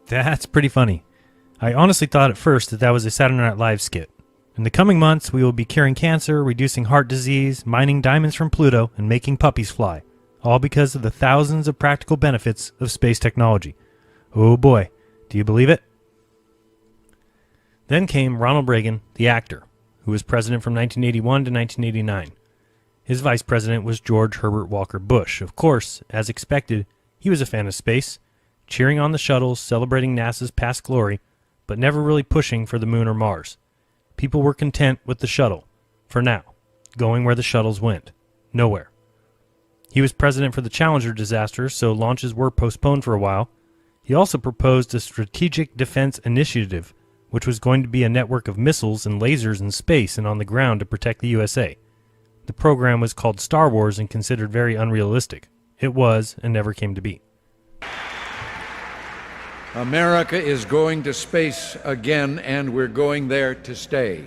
That's pretty funny. I honestly thought at first that was a Saturday Night Live skit. In the coming months, we will be curing cancer, reducing heart disease, mining diamonds from Pluto, and making puppies fly. All because of the thousands of practical benefits of space technology. Oh boy, do you believe it? Then came Ronald Reagan, the actor, who was president from 1981 to 1989. His vice president was George Herbert Walker Bush. Of course, as expected, he was a fan of space, cheering on the shuttles, celebrating NASA's past glory, but never really pushing for the moon or Mars. People were content with the shuttle, for now, going where the shuttles went, nowhere. He was president for the Challenger disaster, so launches were postponed for a while. He also proposed a strategic defense initiative, which was going to be a network of missiles and lasers in space and on the ground to protect the USA. The program was called Star Wars and considered very unrealistic. It was and never came to be.
America is going to space again, and we're going there to stay.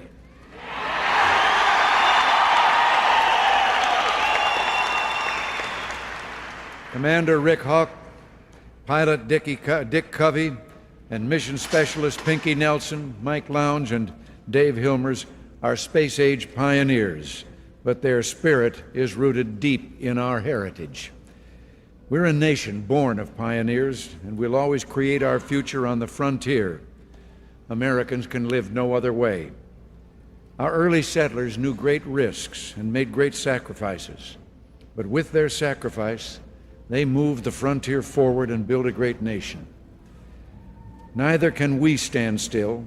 Commander Rick Hawk, pilot Dick Covey, and mission specialist Pinky Nelson, Mike Lounge, and Dave Hilmers are space-age pioneers, but their spirit is rooted deep in our heritage. We're a nation born of pioneers, and we'll always create our future on the frontier. Americans can live no other way. Our early settlers knew great risks and made great sacrifices, but with their sacrifice, they moved the frontier forward and built a great nation. Neither can we stand still,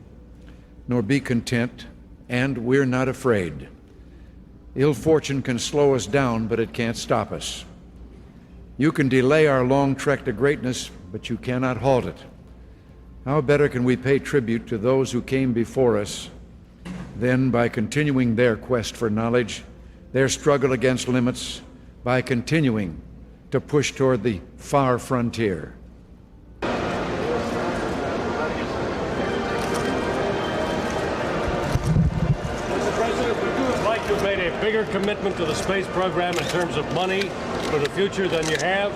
nor be content, and we're not afraid. Ill fortune can slow us down, but it can't stop us. You can delay our long trek to greatness, but you cannot halt it. How better can we pay tribute to those who came before us than by continuing their quest for knowledge, their struggle against limits, by continuing to push toward the far frontier.
Mr. President, would you have liked to have made a bigger commitment to the space program in terms of money for the future than you have?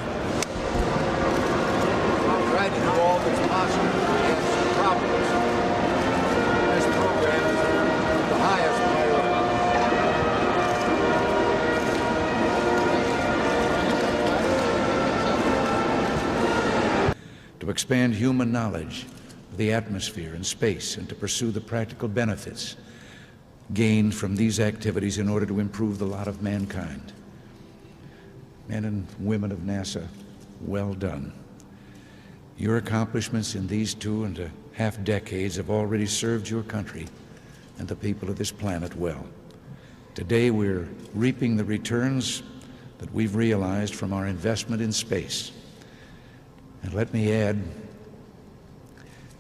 I'll try to do all that's possible to get some problems. This program is the highest priority. To expand human knowledge of the atmosphere and space, and to pursue the practical benefits gained from these activities in order to improve the lot of mankind. Men and women of NASA, well done. Your accomplishments in these 2.5 decades have already served your country and the people of this planet well. Today we're reaping the returns that we've realized from our investment in space. And let me add,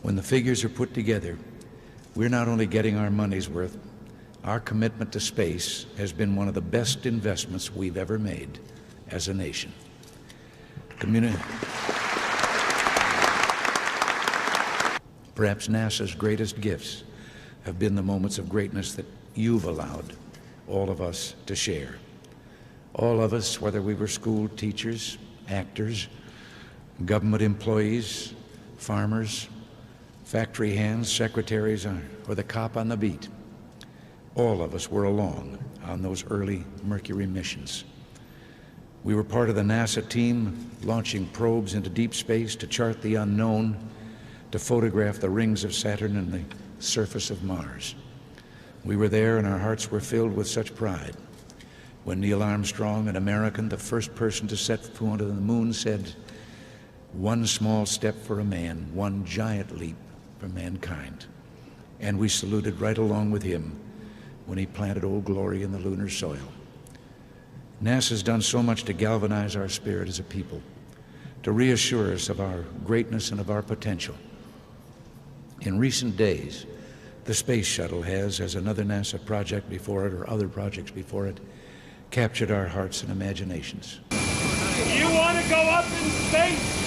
when the figures are put together, we're not only getting our money's worth, our commitment to space has been one of the best investments we've ever made as a nation. Perhaps NASA's greatest gifts have been the moments of greatness that you've allowed all of us to share. All of us, whether we were school teachers, actors, government employees, farmers, factory hands, secretaries, or the cop on the beat, all of us were along on those early Mercury missions. We were part of the NASA team launching probes into deep space to chart the unknown, to photograph the rings of Saturn and the surface of Mars. We were there and our hearts were filled with such pride when Neil Armstrong, an American, the first person to set foot on the moon, said, "One small step for a man, one giant leap for mankind." And we saluted right along with him when he planted Old Glory in the lunar soil. NASA's done so much to galvanize our spirit as a people, to reassure us of our greatness and of our potential. In recent days, the space shuttle has, as another NASA project before it or other projects before it, captured our hearts and imaginations.
You want to go up in space?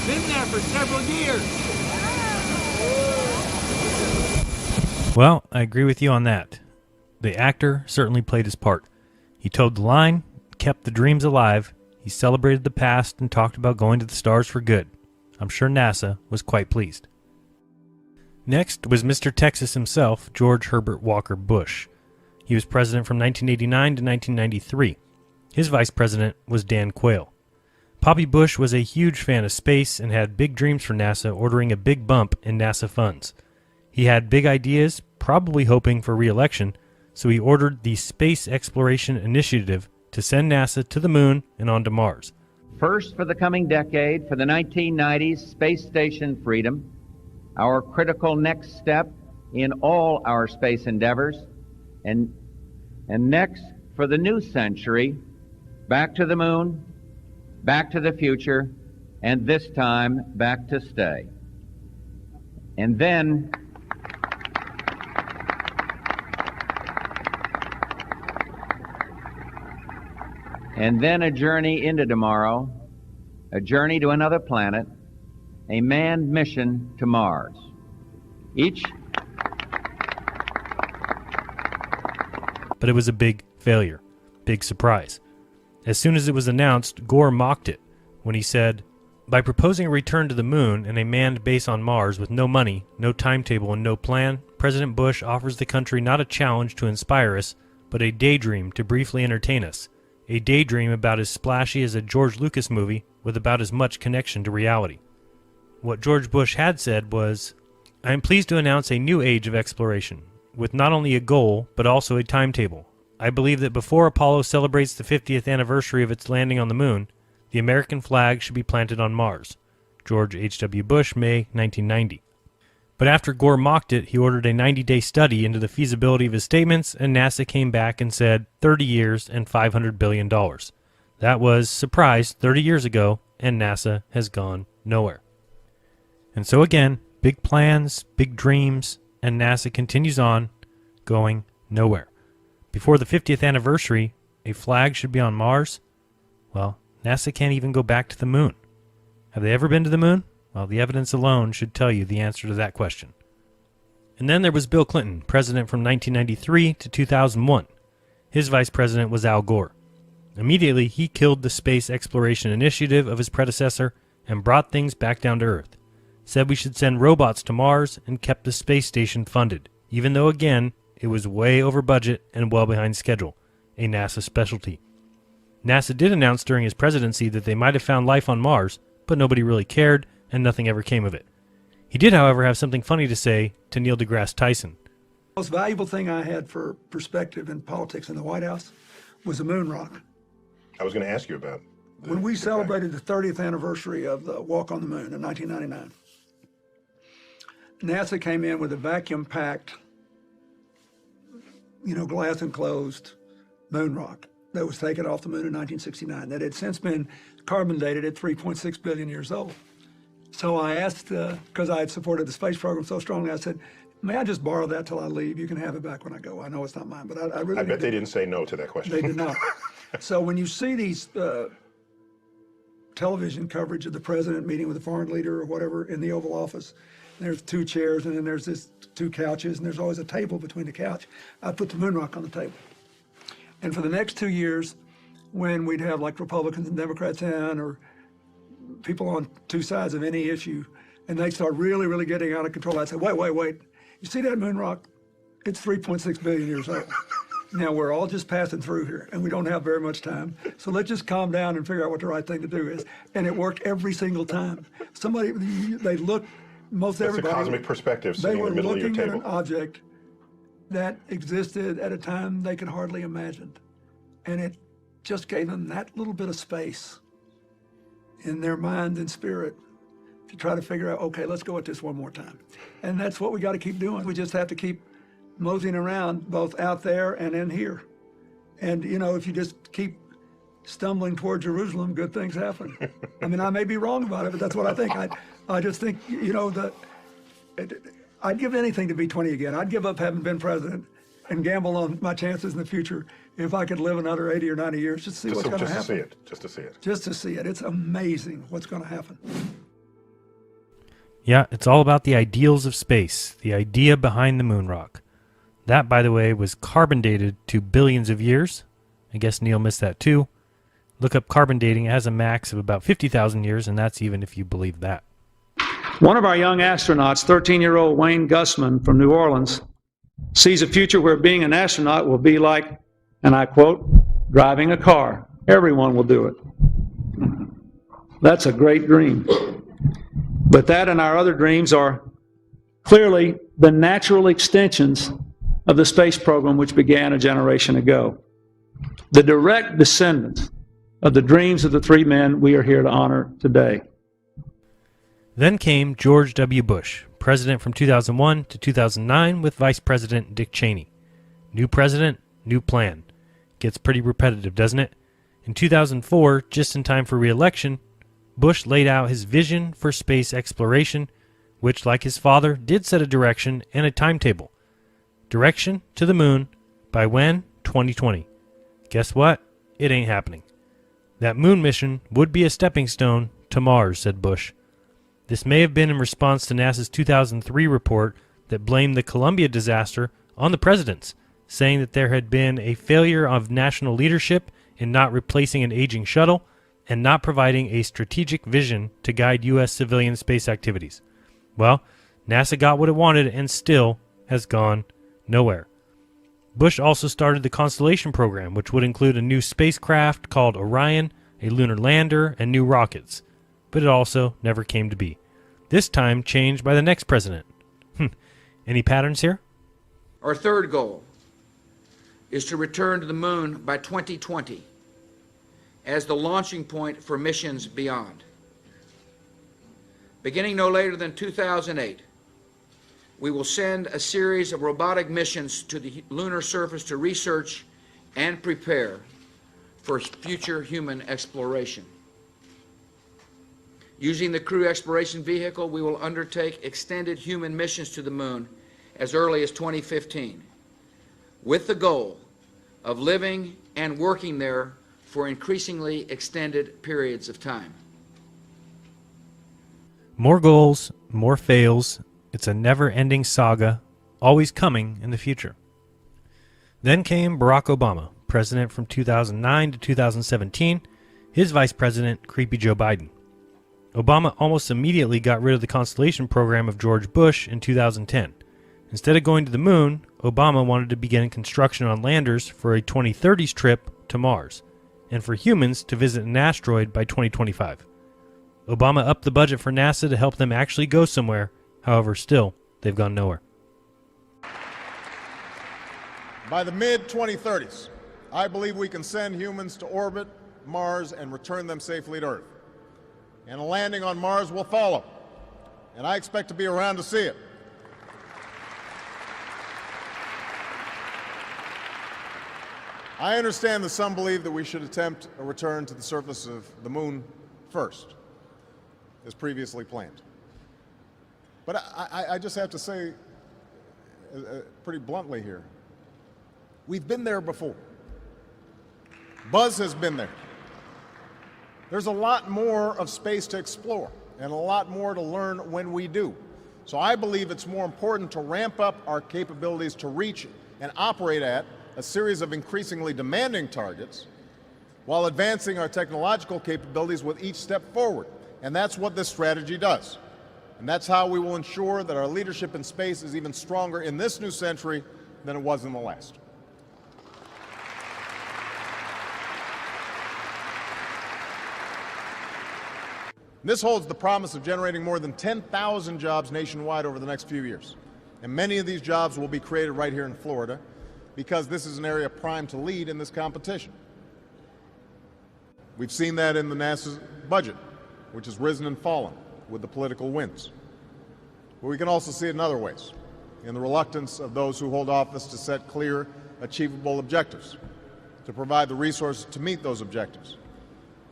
Been there for several years.
Well, I agree with you on that. The actor certainly played his part. He towed the line, kept the dreams alive, he celebrated the past and talked about going to the stars for good. I'm sure NASA was quite pleased. Next was Mr. Texas himself, George Herbert Walker Bush. He was president from 1989 to 1993. His vice president was Dan Quayle. Poppy Bush was a huge fan of space and had big dreams for NASA, ordering a big bump in NASA funds. He had big ideas, probably hoping for re-election, so he ordered the Space Exploration Initiative to send NASA to the moon and on to Mars.
First, for the coming decade, for the 1990s, space station freedom, our critical next step in all our space endeavors, and next, for the new century, back to the moon, back to the future, and this time, back to stay. And then a journey into tomorrow, a journey to another planet, a manned mission to Mars.
But it was a big failure, big surprise. As soon as it was announced, Gore mocked it when he said, "By proposing a return to the moon and a manned base on Mars with no money, no timetable, and no plan, President Bush offers the country not a challenge to inspire us, but a daydream to briefly entertain us. A daydream about as splashy as a George Lucas movie with about as much connection to reality." What George Bush had said was, "I am pleased to announce a new age of exploration, with not only a goal, but also a timetable. I believe that before Apollo celebrates the 50th anniversary of its landing on the moon, the American flag should be planted on Mars." George H.W. Bush, May 1990. But after Gore mocked it, he ordered a 90-day study into the feasibility of his statements, and NASA came back and said 30 years and $500 billion. That was, surprise, 30 years ago, and NASA has gone nowhere. And so again, big plans, big dreams, and NASA continues on, going nowhere. before the 50th anniversary, a flag should be on Mars? Well, NASA can't even go back to the moon. Have they ever been to the moon? Well, the evidence alone should tell you the answer to that question. And then there was Bill Clinton, president from 1993 to 2001. His vice president was Al Gore. Immediately, he killed the space exploration initiative of his predecessor and brought things back down to Earth. Said we should send robots to Mars and kept the space station funded, even though, again, it was way over budget and well behind schedule, a NASA specialty. NASA did announce during his presidency that they might have found life on Mars, but nobody really cared, and nothing ever came of it. He did, however, have something funny to say to Neil deGrasse Tyson.
The most valuable thing I had for perspective in politics in the White House was the moon rock.
I was going to ask you about
when we celebrated the 30th anniversary of the walk on the moon in 1999. NASA came in with a vacuum-packed, glass enclosed moon rock that was taken off the moon in 1969 that had since been carbon dated at 3.6 billion years old. So I asked, because I had supported the space program so strongly, I said, may I just borrow that till I leave? You can have it back when I go. I know it's not mine, but I really
I bet they didn't say no to that question.
They did not. So when you see these television coverage of the president meeting with a foreign leader or whatever in the Oval Office, there's two chairs and then there's this two couches and there's always a table between the couch. I put the moon rock on the table. And for the next 2 years, when we'd have like Republicans and Democrats in or people on two sides of any issue, and they start really, really getting out of control, I'd say, wait. You see that moon rock? It's 3.6 billion years old. Now, we're all just passing through here, and we don't have very much time. So let's just calm down and figure out what the right thing to do is. And it worked every single time. They looked, most
That's
everybody.
a cosmic perspective sitting in the middle of your
They were looking
table.
at an object that existed at a time they could hardly imagine. And it just gave them that little bit of space in their mind and spirit to try to figure out, okay, let's go at this one more time. And that's what we got to keep doing. We just have to keep moseying around both out there and in here. And, if you just keep stumbling toward Jerusalem, good things happen. I mean, I may be wrong about it, but that's what I think. I just think, I'd give anything to be 20 again. I'd give up having been president and gamble on my chances in the future if I could live another 80 or 90 years just to see what's going to happen.
Just to see it.
Just to see it. It's amazing what's going to happen.
Yeah, it's all about the ideals of space, the idea behind the moon rock. That, by the way, was carbon dated to billions of years. I guess Neil missed that too. Look up carbon dating. It has a max of about 50,000 years, and that's even if you believe that.
One of our young astronauts, 13-year-old Wayne Gussman from New Orleans, sees a future where being an astronaut will be like, and I quote, driving a car. Everyone will do it. That's a great dream. But that and our other dreams are clearly the natural extensions of the space program which began a generation ago. The direct descendants of the dreams of the three men we are here to honor today.
Then came George W. Bush, president from 2001 to 2009 with Vice President Dick Cheney. New president, new plan. Gets pretty repetitive, doesn't it? In 2004, just in time for re-election, Bush laid out his vision for space exploration, which, like his father, did set a direction and a timetable. Direction to the moon by when? 2020. Guess what? It ain't happening. That moon mission would be a stepping stone to Mars, said Bush. This may have been in response to NASA's 2003 report that blamed the Columbia disaster on the presidents, saying that there had been a failure of national leadership in not replacing an aging shuttle and not providing a strategic vision to guide U.S. civilian space activities. Well, NASA got what it wanted and still has gone nowhere. Bush also started the Constellation program, which would include a new spacecraft called Orion, a lunar lander, and new rockets. But it also never came to be. This time changed by the next president. Any patterns here?
Our third goal is to return to the moon by 2020 as the launching point for missions beyond. Beginning no later than 2008, we will send a series of robotic missions to the lunar surface to research and prepare for future human exploration. Using the Crew Exploration Vehicle, we will undertake extended human missions to the moon as early as 2015, with the goal of living and working there for increasingly extended periods of time.
More goals, more fails. It's a never-ending saga, always coming in the future. Then came Barack Obama, president from 2009 to 2017, his vice president, creepy Joe Biden. Obama almost immediately got rid of the Constellation program of George Bush in 2010. Instead of going to the moon, Obama wanted to begin construction on landers for a 2030s trip to Mars, and for humans to visit an asteroid by 2025. Obama upped the budget for NASA to help them actually go somewhere. However, still, they've gone nowhere.
By the mid-2030s, I believe we can send humans to orbit Mars and return them safely to Earth. And a landing on Mars will follow, and I expect to be around to see it. I understand that some believe that we should attempt a return to the surface of the moon first, as previously planned. But I just have to say, pretty bluntly here, we've been there before. Buzz has been there. There's a lot more of space to explore and a lot more to learn when we do. So I believe it's more important to ramp up our capabilities to reach and operate at a series of increasingly demanding targets while advancing our technological capabilities with each step forward. And that's what this strategy does. And that's how we will ensure that our leadership in space is even stronger in this new century than it was in the last. This holds the promise of generating more than 10,000 jobs nationwide over the next few years. And many of these jobs will be created right here in Florida, because this is an area primed to lead in this competition. We've seen that in the NASA budget, which has risen and fallen with the political winds. But we can also see it in other ways, in the reluctance of those who hold office to set clear, achievable objectives, to provide the resources to meet those objectives,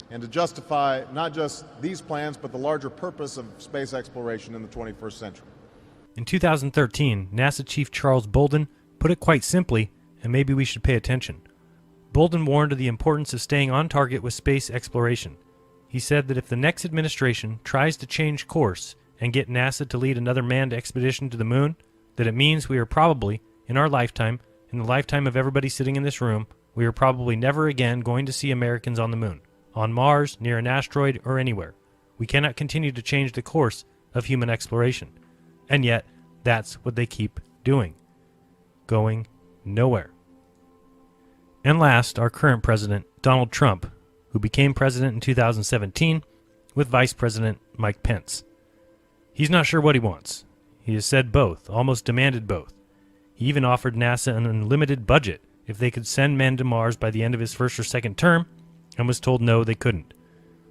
and to justify not just these plans, but the larger purpose of space exploration in the 21st century.
In 2013, NASA Chief Charles Bolden put it quite simply, and maybe we should pay attention. Bolden warned of the importance of staying on target with space exploration. He said that if the next administration tries to change course and get NASA to lead another manned expedition to the moon, that it means we are probably, in our lifetime, in the lifetime of everybody sitting in this room, we are probably never again going to see Americans on the moon, on Mars, near an asteroid, or anywhere. We cannot continue to change the course of human exploration. And yet, that's what they keep doing. Going nowhere. And last, our current president, Donald Trump, who became president in 2017 with Vice President Mike Pence. He's not sure what he wants. He has said both, almost demanded both. He even offered NASA an unlimited budget if they could send men to Mars by the end of his first or second term, and was told no, they couldn't.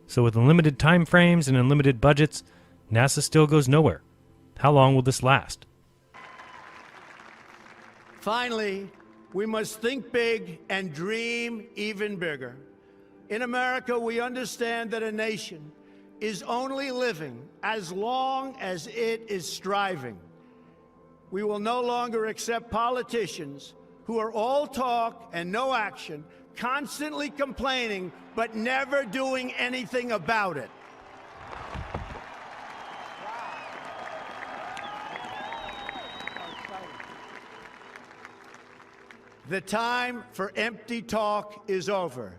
So with unlimited time frames and unlimited budgets, NASA still goes nowhere. How long will this last?
Finally, we must think big and dream even bigger. In America, we understand that a nation is only living as long as it is striving. We will no longer accept politicians who are all talk and no action, constantly complaining, but never doing anything about it. The time for empty talk is over.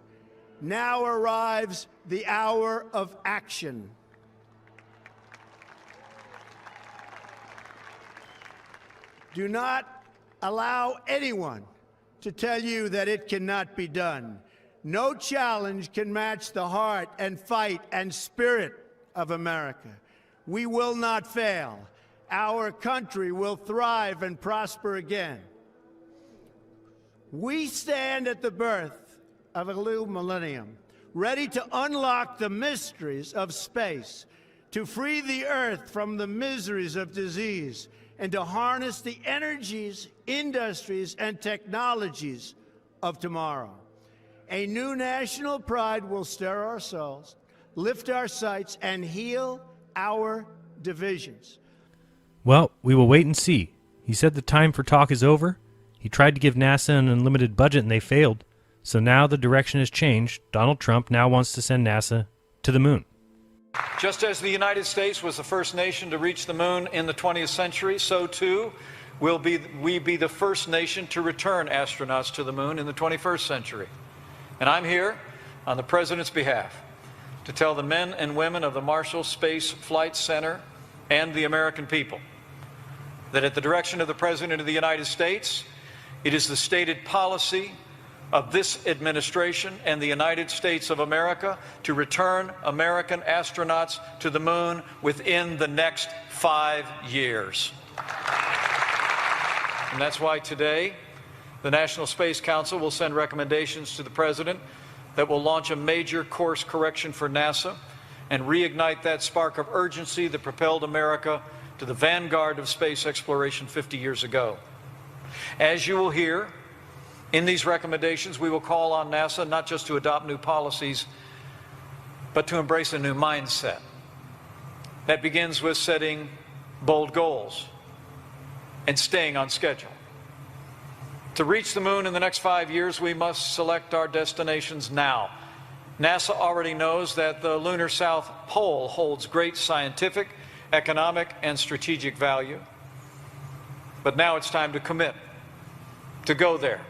Now arrives the hour of action. Do not allow anyone to tell you that it cannot be done. No challenge can match the heart and fight and spirit of America. We will not fail. Our country will thrive and prosper again. We stand at the birth of a new millennium, ready to unlock the mysteries of space, to free the earth from the miseries of disease, and to harness the energies, industries, and technologies of tomorrow. A new national pride will stir our souls, lift our sights, and heal our divisions.
Well, we will wait and see. He said the time for talk is over. He tried to give NASA an unlimited budget and they failed. So now the direction has changed. Donald Trump now wants to send NASA to the moon.
Just as the United States was the first nation to reach the moon in the 20th century, so too will we be the first nation to return astronauts to the moon in the 21st century. And I'm here on the President's behalf to tell the men and women of the Marshall Space Flight Center and the American people that at the direction of the President of the United States, it is the stated policy of this administration and the United States of America to return American astronauts to the moon within the next 5 years. And that's why today the National Space Council will send recommendations to the President that will launch a major course correction for NASA and reignite that spark of urgency that propelled America to the vanguard of space exploration 50 years ago. As you will hear, in these recommendations, we will call on NASA not just to adopt new policies, but to embrace a new mindset. That begins with setting bold goals and staying on schedule. To reach the moon in the next 5 years, we must select our destinations now. NASA already knows that the lunar South Pole holds great scientific, economic, and strategic value. But now it's time to commit, to go there.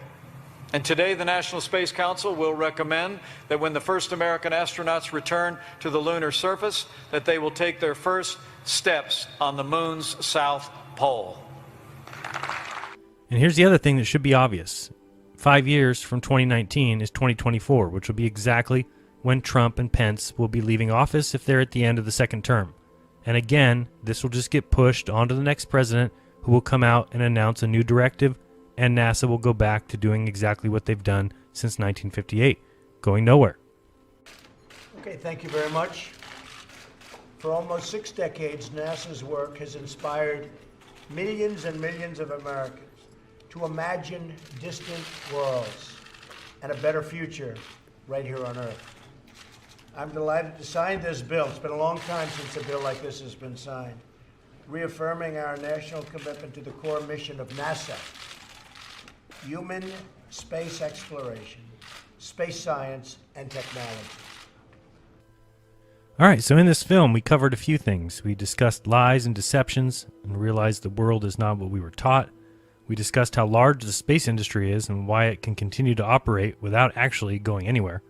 And today, the National Space Council will recommend that when the first American astronauts return to the lunar surface, that they will take their first steps on the moon's south pole.
And here's the other thing that should be obvious. 5 years from 2019 is 2024, which will be exactly when Trump and Pence will be leaving office if they're at the end of the second term. And again, this will just get pushed onto the next president, who will come out and announce a new directive, and NASA will go back to doing exactly what they've done since 1958, going nowhere.
Okay, thank you very much. For almost 6 decades, NASA's work has inspired millions and millions of Americans to imagine distant worlds and a better future right here on Earth. I'm delighted to sign this bill. It's been a long time since a bill like this has been signed, reaffirming our national commitment to the core mission of NASA: human space exploration, space science, and technology.
All right, so in this film, we covered a few things. We discussed lies and deceptions and realized the world is not what we were taught. We discussed how large the space industry is and why it can continue to operate without actually going anywhere.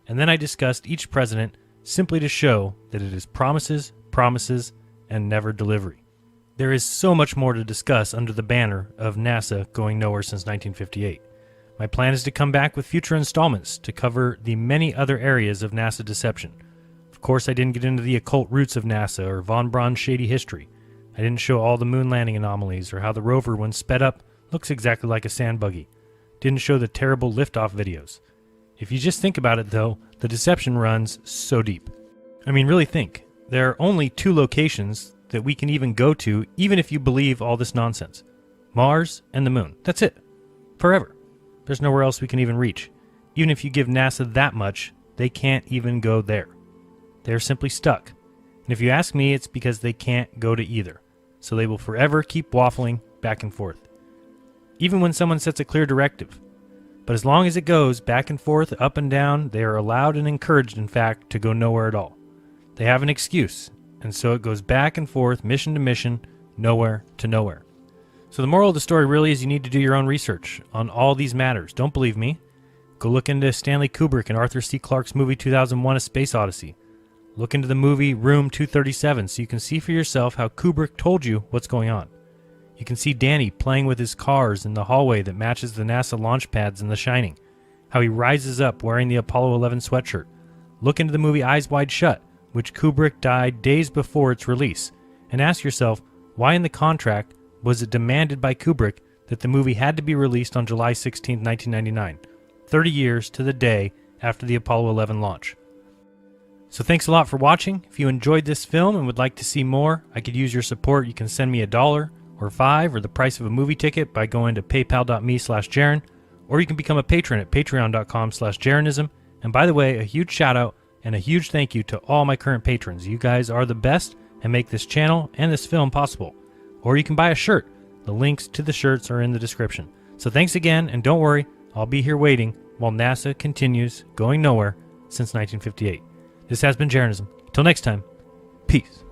And then I discussed each president simply to show that it is promises, promises, and never delivery. There is so much more to discuss under the banner of NASA going nowhere since 1958. My plan is to come back with future installments to cover the many other areas of NASA deception. Of course, I didn't get into the occult roots of NASA or von Braun's shady history. I didn't show all the moon landing anomalies or how the rover, when sped up, looks exactly like a sand buggy. Didn't show the terrible liftoff videos. If you just think about it, though, the deception runs so deep. I mean, really think. There are only 2 locations that we can even go to, even if you believe all this nonsense. Mars and the moon. That's it. Forever. There's nowhere else we can even reach. Even if you give NASA that much, they can't even go there. They're simply stuck. And if you ask me, it's because they can't go to either. So they will forever keep waffling back and forth. Even when someone sets a clear directive. But as long as it goes back and forth, up and down, they are allowed and encouraged, in fact, to go nowhere at all. They have an excuse, and so it goes back and forth, mission to mission, nowhere to nowhere. So the moral of the story really is you need to do your own research on all these matters. Don't believe me? Go look into Stanley Kubrick and Arthur C. Clarke's movie 2001: A Space Odyssey. Look into the movie Room 237 so you can see for yourself how Kubrick told you what's going on. You can see Danny playing with his cars in the hallway that matches the NASA launch pads in The Shining. How he rises up wearing the Apollo 11 sweatshirt. Look into the movie Eyes Wide Shut, which Kubrick died days before its release. And ask yourself, why in the contract was it demanded by Kubrick that the movie had to be released on July 16, 1999, 30 years to the day after the Apollo 11 launch? So thanks a lot for watching. If you enjoyed this film and would like to see more, I could use your support. You can send me $1 or $5 or the price of a movie ticket by going to paypal.me/Jaron, or you can become a patron at patreon.com/Jaronism. And by the way, a huge shout out and a huge thank you to all my current patrons. You guys are the best and make this channel and this film possible. Or you can buy a shirt. The links to the shirts are in the description. So thanks again, and don't worry, I'll be here waiting while NASA continues going nowhere since 1958. This has been Jaronism. Till next time, peace.